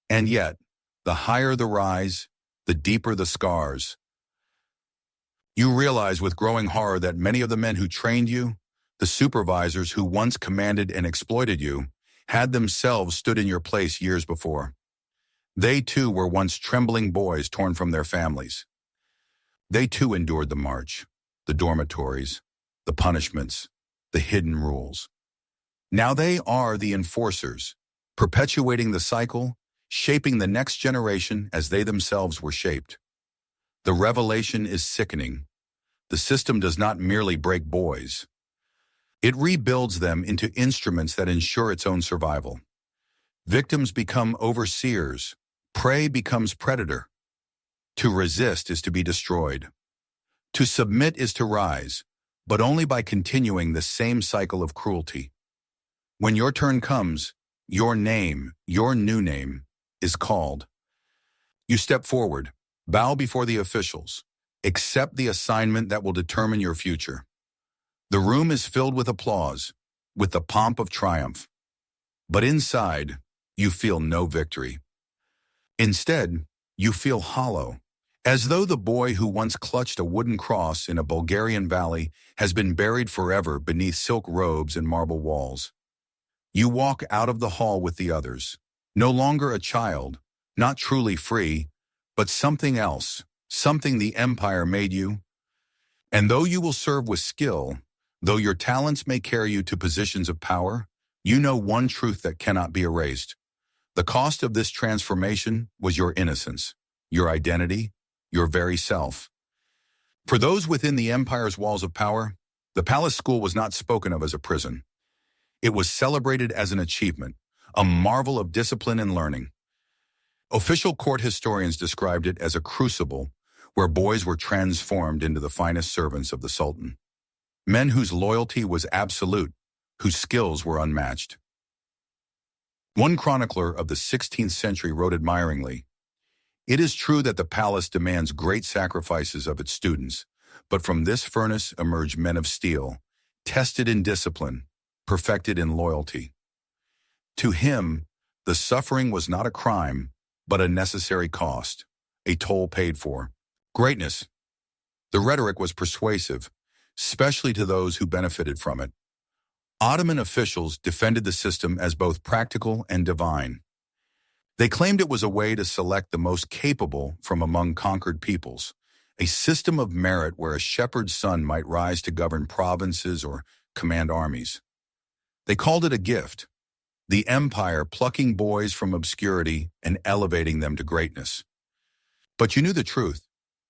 And yet, the higher the rise, the deeper the scars. You realize with growing horror that many of the men who trained you, the supervisors who once commanded and exploited you, had themselves stood in your place years before. They too were once trembling boys torn from their families. They too endured the march, the dormitories, the punishments, the hidden rules. Now they are the enforcers, perpetuating the cycle, shaping the next generation as they themselves were shaped. The revelation is sickening. The system does not merely break boys. It rebuilds them into instruments that ensure its own survival. Victims become overseers. Prey becomes predator. To resist is to be destroyed. To submit is to rise, but only by continuing the same cycle of cruelty. When your turn comes, your name, your new name, is called. You step forward, bow before the officials, accept the assignment that will determine your future. The room is filled with applause, with the pomp of triumph. But inside, you feel no victory. Instead, you feel hollow, as though the boy who once clutched a wooden cross in a Bulgarian valley has been buried forever beneath silk robes and marble walls. You walk out of the hall with the others, no longer a child, not truly free, but something else, something the empire made you. And though you will serve with skill, though your talents may carry you to positions of power, you know one truth that cannot be erased. The cost of this transformation was your innocence, your identity, your very self. For those within the empire's walls of power, the palace school was not spoken of as a prison. It was celebrated as an achievement, a marvel of discipline and learning. Official court historians described it as a crucible where boys were transformed into the finest servants of the Sultan. Men whose loyalty was absolute, whose skills were unmatched. One chronicler of the 16th century wrote admiringly, "It is true that the palace demands great sacrifices of its students, but from this furnace emerge men of steel, tested in discipline, perfected in loyalty. To him, the suffering was not a crime, but a necessary cost, a toll paid for. Greatness. The rhetoric was persuasive, especially to those who benefited from it. Ottoman officials defended the system as both practical and divine. They claimed it was a way to select the most capable from among conquered peoples, a system of merit where a shepherd's son might rise to govern provinces or command armies. They called it a gift, the empire plucking boys from obscurity and elevating them to greatness. But you knew the truth,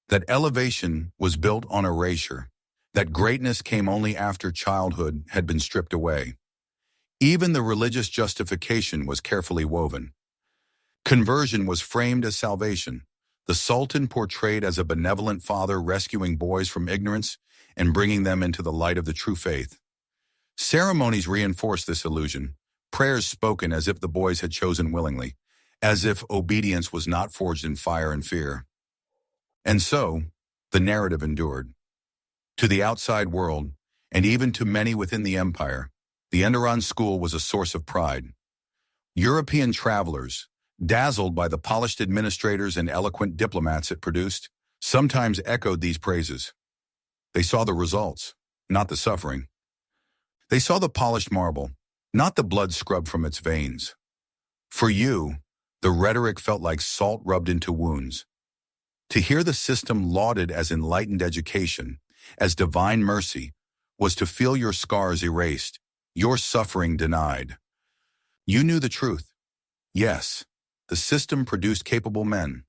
that elevation was built on erasure, that greatness came only after childhood had been stripped away. Even the religious justification was carefully woven. Conversion was framed as salvation, the Sultan portrayed as a benevolent father rescuing boys from ignorance and bringing them into the light of the true faith. Ceremonies reinforced this illusion, prayers spoken as if the boys had chosen willingly, as if obedience was not forged in fire and fear. And so, the narrative endured. To the outside world, and even to many within the empire, the Enderun school was a source of pride. European travelers, dazzled by the polished administrators and eloquent diplomats it produced, sometimes echoed these praises. They saw the results, not the suffering. They saw the polished marble, not the blood scrubbed from its veins. For you, the rhetoric felt like salt rubbed into wounds. To hear the system lauded as enlightened education, as divine mercy, was to feel your scars erased, your suffering denied. You knew the truth. Yes, the system produced capable men,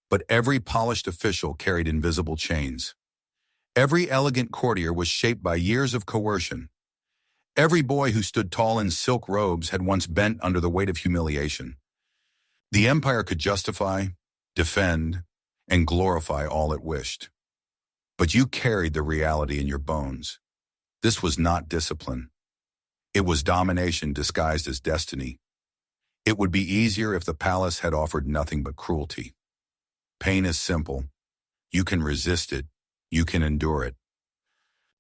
but every polished official carried invisible chains. Every elegant courtier was shaped by years of coercion. Every boy who stood tall in silk robes had once bent under the weight of humiliation. The empire could justify, defend, and glorify all it wished. But you carried the reality in your bones. This was not discipline. It was domination disguised as destiny. It would be easier if the palace had offered nothing but cruelty. Pain is simple. You can resist it. You can endure it.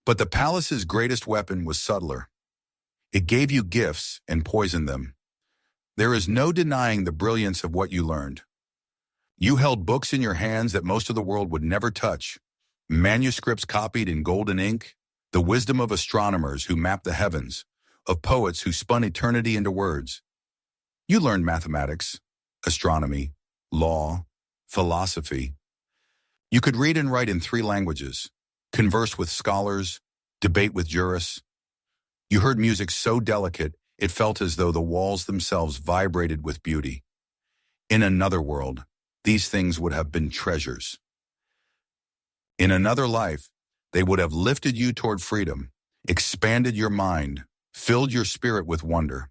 But the palace's greatest weapon was subtler. It gave you gifts and poisoned them. There is no denying the brilliance of what you learned. You held books in your hands that most of the world would never touch, manuscripts copied in golden ink, the wisdom of astronomers who mapped the heavens, of poets who spun eternity into words. You learned mathematics, astronomy, law, philosophy. You could read and write in 3 languages, converse with scholars, debate with jurists. You heard music so delicate it felt as though the walls themselves vibrated with beauty. In another world, these things would have been treasures. In another life, they would have lifted you toward freedom, expanded your mind, filled your spirit with wonder.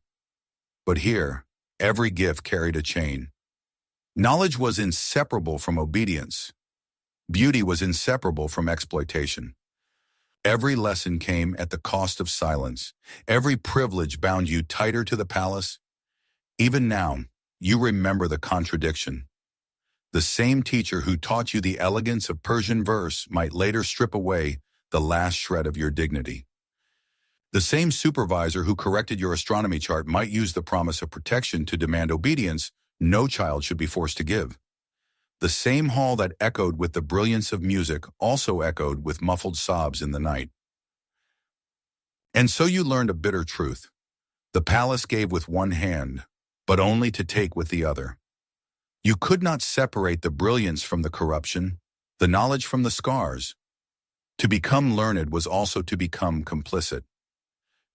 But here, every gift carried a chain. Knowledge was inseparable from obedience. Beauty was inseparable from exploitation. Every lesson came at the cost of silence. Every privilege bound you tighter to the palace. Even now, you remember the contradiction. The same teacher who taught you the elegance of Persian verse might later strip away the last shred of your dignity. The same supervisor who corrected your astronomy chart might use the promise of protection to demand obedience no child should be forced to give. The same hall that echoed with the brilliance of music also echoed with muffled sobs in the night. And so you learned a bitter truth. The palace gave with one hand, but only to take with the other. You could not separate the brilliance from the corruption, the knowledge from the scars. To become learned was also to become complicit.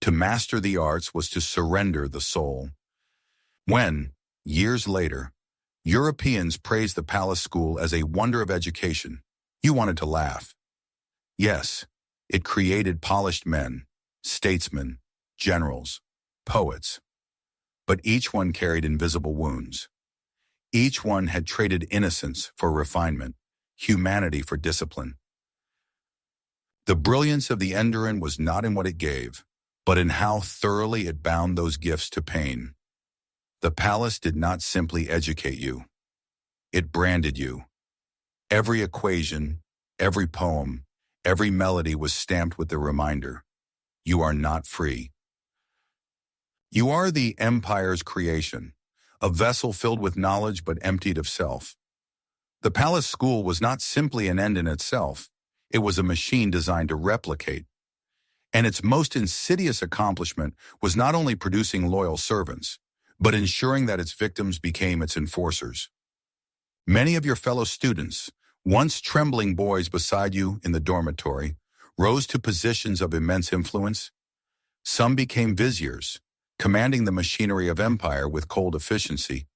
To master the arts was to surrender the soul. When, years later, Europeans praised the palace school as a wonder of education, you wanted to laugh. Yes, it created polished men, statesmen, generals, poets. But each one carried invisible wounds. Each one had traded innocence for refinement, humanity for discipline. The brilliance of the Enderun was not in what it gave, but in how thoroughly it bound those gifts to pain. The palace did not simply educate you. It branded you. Every equation, every poem, every melody was stamped with the reminder, you are not free. You are the empire's creation, a vessel filled with knowledge but emptied of self. The palace school was not simply an end in itself, it was a machine designed to replicate. And its most insidious accomplishment was not only producing loyal servants, but ensuring that its victims became its enforcers. Many of your fellow students, once trembling boys beside you in the dormitory, rose to positions of immense influence. Some became viziers, commanding the machinery of empire with cold efficiency.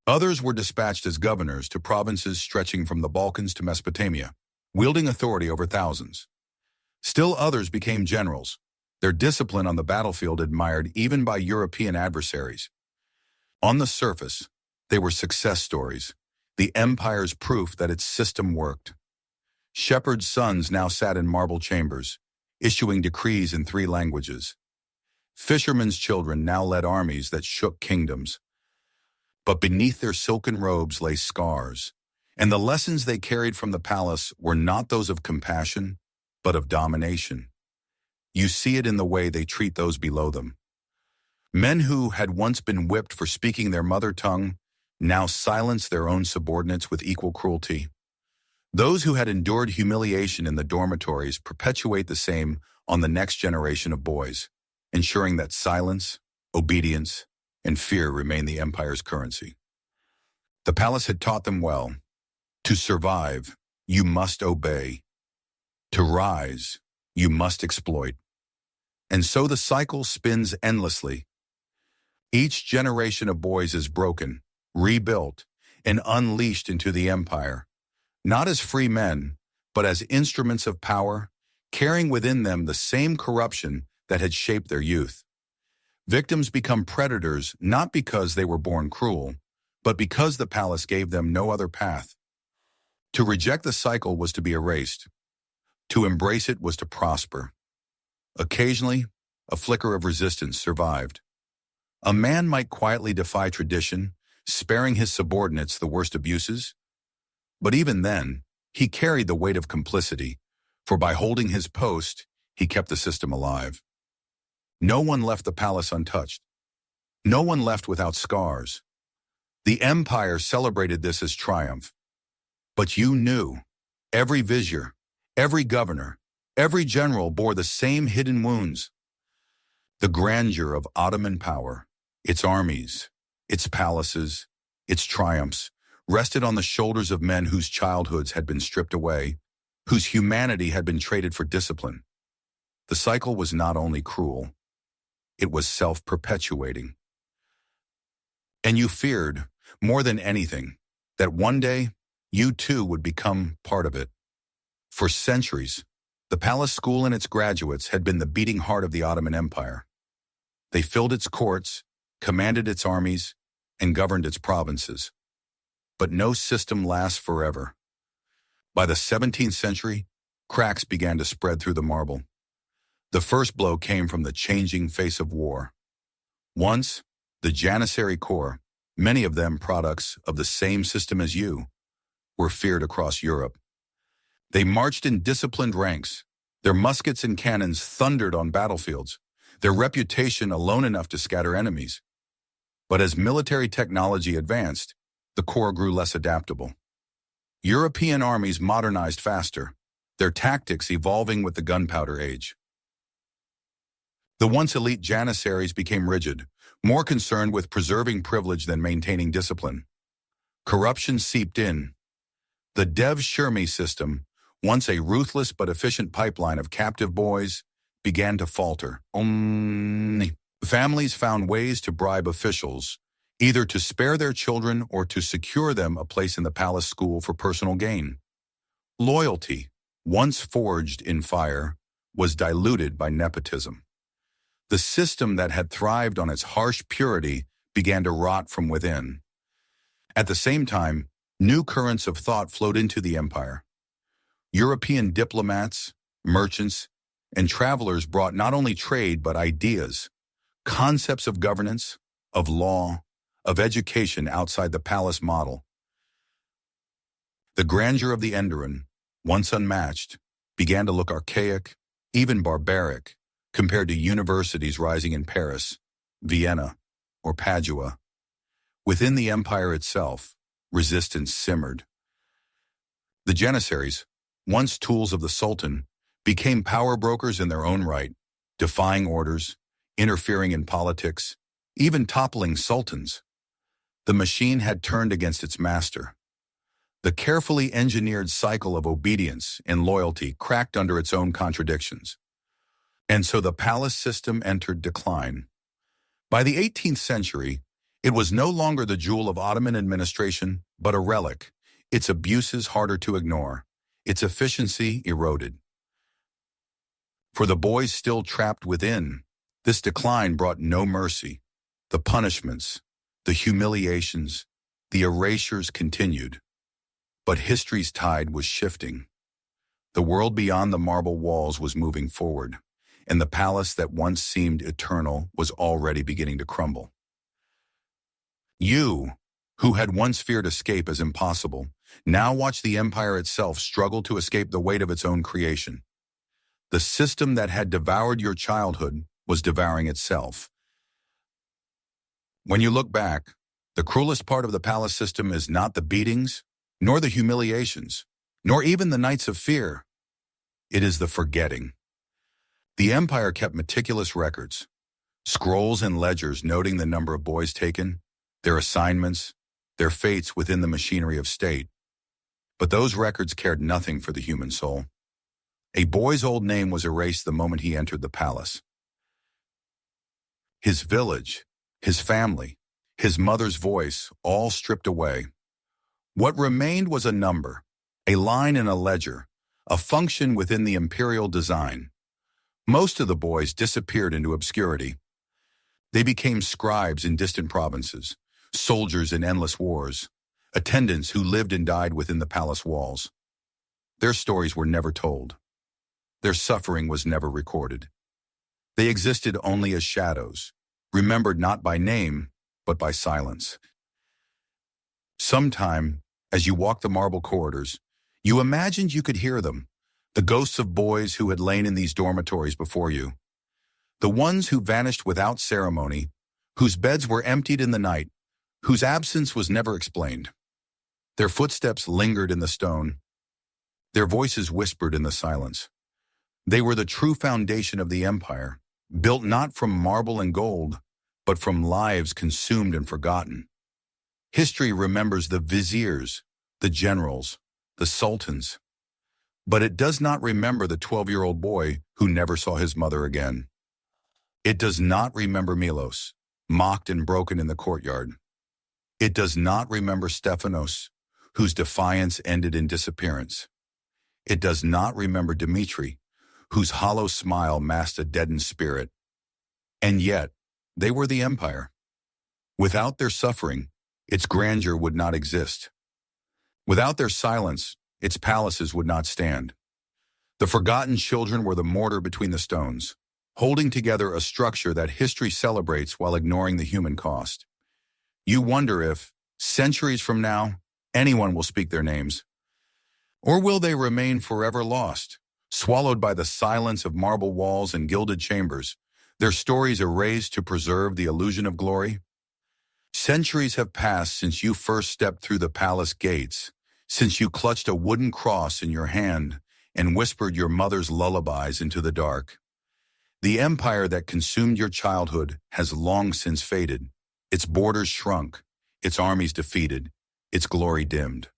Others were dispatched as governors to provinces stretching from the Balkans to Mesopotamia, wielding authority over thousands. Still others became generals, their discipline on the battlefield admired even by European adversaries. On the surface, they were success stories, the empire's proof that its system worked. Shepherds' sons now sat in marble chambers, issuing decrees in 3 languages. Fishermen's children now led armies that shook kingdoms. But beneath their silken robes lay scars, and the lessons they carried from the palace were not those of compassion, but of domination. You see it in the way they treat those below them. Men who had once been whipped for speaking their mother tongue now silence their own subordinates with equal cruelty. Those who had endured humiliation in the dormitories perpetuate the same on the next generation of boys, ensuring that silence, obedience, and fear remain the empire's currency. The palace had taught them well. To survive, you must obey. To rise, you must exploit. And so the cycle spins endlessly. Each generation of boys is broken, rebuilt, and unleashed into the empire, not as free men, but as instruments of power, carrying within them the same corruption that had shaped their youth. Victims become predators not because they were born cruel, but because the palace gave them no other path. To reject the cycle was to be erased. To embrace it was to prosper. Occasionally, a flicker of resistance survived. A man might quietly defy tradition, sparing his subordinates the worst abuses. But even then, he carried the weight of complicity, for by holding his post, he kept the system alive. No one left the palace untouched. No one left without scars. The empire celebrated this as triumph. But you knew, every vizier, every governor, every general bore the same hidden wounds. The grandeur of Ottoman power, its armies, its palaces, its triumphs, rested on the shoulders of men whose childhoods had been stripped away, whose humanity had been traded for discipline. The cycle was not only cruel, it was self-perpetuating. And you feared, more than anything, that one day you too would become part of it. For centuries, the palace school and its graduates had been the beating heart of the Ottoman Empire. They filled its courts, commanded its armies, and governed its provinces. But no system lasts forever. By the 17th century, cracks began to spread through the marble. The first blow came from the changing face of war. Once, the Janissary Corps, many of them products of the same system as you, were feared across Europe. They marched in disciplined ranks. Their muskets and cannons thundered on battlefields, their reputation alone enough to scatter enemies. But as military technology advanced, the Corps grew less adaptable. European armies modernized faster, their tactics evolving with the gunpowder age. The once elite Janissaries became rigid, more concerned with preserving privilege than maintaining discipline. Corruption seeped in. The Dev-Shirmi system, once a ruthless but efficient pipeline of captive boys, began to falter. Families found ways to bribe officials, either to spare their children or to secure them a place in the palace school for personal gain. Loyalty, once forged in fire, was diluted by nepotism. The system that had thrived on its harsh purity began to rot from within. At the same time, new currents of thought flowed into the empire. European diplomats, merchants, and travelers brought not only trade but ideas, concepts of governance, of law, of education outside the palace model. The grandeur of the Enderan, once unmatched, began to look archaic, even barbaric, compared to universities rising in Paris, Vienna, or Padua. Within the empire itself, resistance simmered. The Janissaries, once tools of the Sultan, became power brokers in their own right, defying orders, interfering in politics, even toppling sultans. The machine had turned against its master. The carefully engineered cycle of obedience and loyalty cracked under its own contradictions. And so the palace system entered decline. By the 18th century, it was no longer the jewel of Ottoman administration, but a relic, its abuses harder to ignore, its efficiency eroded. For the boys still trapped within, this decline brought no mercy. The punishments, the humiliations, the erasures continued. But history's tide was shifting. The world beyond the marble walls was moving forward, and the palace that once seemed eternal was already beginning to crumble. You, who had once feared escape as impossible, now watch the empire itself struggle to escape the weight of its own creation. The system that had devoured your childhood was devouring itself. When you look back, the cruelest part of the palace system is not the beatings, nor the humiliations, nor even the nights of fear. It is the forgetting. The empire kept meticulous records, scrolls and ledgers noting the number of boys taken, their assignments, their fates within the machinery of state. But those records cared nothing for the human soul. A boy's old name was erased the moment he entered the palace. His village, his family, his mother's voice, all stripped away. What remained was a number, a line in a ledger, a function within the imperial design. Most of the boys disappeared into obscurity. They became scribes in distant provinces, soldiers in endless wars, attendants who lived and died within the palace walls. Their stories were never told. Their suffering was never recorded. They existed only as shadows, remembered not by name, but by silence. Sometime, as you walked the marble corridors, you imagined you could hear them, the ghosts of boys who had lain in these dormitories before you, the ones who vanished without ceremony, whose beds were emptied in the night, whose absence was never explained. Their footsteps lingered in the stone. Their voices whispered in the silence. They were the true foundation of the empire, built not from marble and gold, but from lives consumed and forgotten. History remembers the viziers, the generals, the sultans, but it does not remember the 12-year-old boy who never saw his mother again. It does not remember Milos, mocked and broken in the courtyard. It does not remember Stephanos, whose defiance ended in disappearance. It does not remember Dmitri, whose hollow smile masked a deadened spirit. And yet, they were the empire. Without their suffering, its grandeur would not exist. Without their silence, its palaces would not stand. The forgotten children were the mortar between the stones, holding together a structure that history celebrates while ignoring the human cost. You wonder if, centuries from now, anyone will speak their names. Or will they remain forever lost, swallowed by the silence of marble walls and gilded chambers, their stories erased to preserve the illusion of glory? Centuries have passed since you first stepped through the palace gates, since you clutched a wooden cross in your hand and whispered your mother's lullabies into the dark. The empire that consumed your childhood has long since faded, its borders shrunk, its armies defeated, its glory dimmed.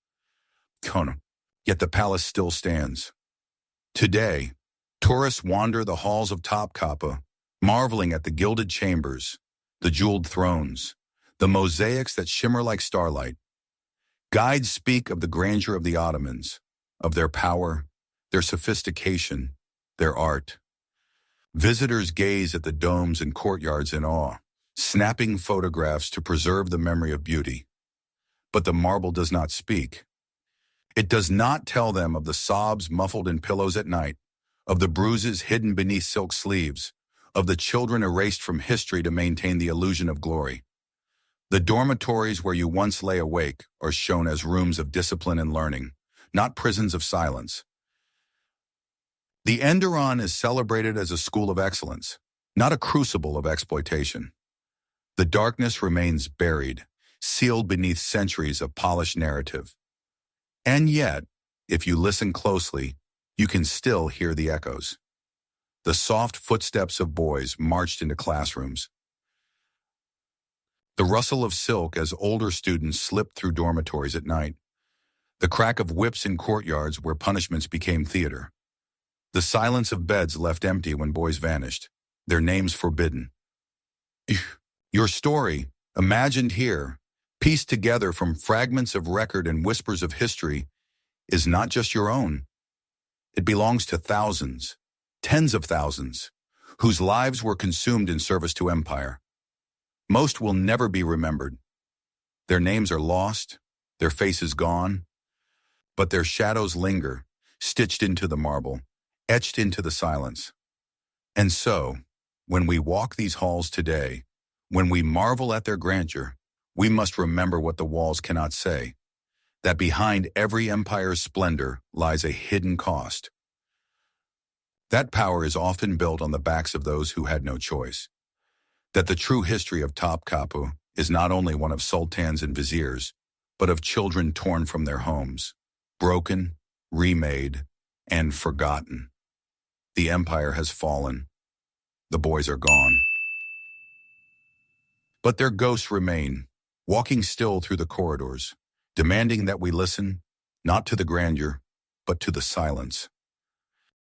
Yet the palace still stands. Today, tourists wander the halls of Topkapi, marveling at the gilded chambers, the jeweled thrones, the mosaics that shimmer like starlight. Guides speak of the grandeur of the Ottomans, of their power, their sophistication, their art. Visitors gaze at the domes and courtyards in awe, snapping photographs to preserve the memory of beauty. But the marble does not speak. It does not tell them of the sobs muffled in pillows at night, of the bruises hidden beneath silk sleeves, of the children erased from history to maintain the illusion of glory. The dormitories where you once lay awake are shown as rooms of discipline and learning, not prisons of silence. The Enderon is celebrated as a school of excellence, not a crucible of exploitation. The darkness remains buried, sealed beneath centuries of polished narrative. And yet, if you listen closely, you can still hear the echoes. The soft footsteps of boys marched into classrooms. The rustle of silk as older students slipped through dormitories at night. The crack of whips in courtyards where punishments became theater. The silence of beds left empty when boys vanished, their names forbidden. Your story, imagined here, pieced together from fragments of record and whispers of history, is not just your own. It belongs to thousands, tens of thousands, whose lives were consumed in service to empire. Most will never be remembered. Their names are lost, their faces gone, but their shadows linger, stitched into the marble, etched into the silence. And so, when we walk these halls today, when we marvel at their grandeur, we must remember what the walls cannot say, that behind every empire's splendor lies a hidden cost. That power is often built on the backs of those who had no choice. That the true history of Topkapi is not only one of sultans and viziers, but of children torn from their homes, broken, remade, and forgotten. The empire has fallen. The boys are gone. But their ghosts remain, walking still through the corridors, demanding that we listen, not to the grandeur, but to the silence.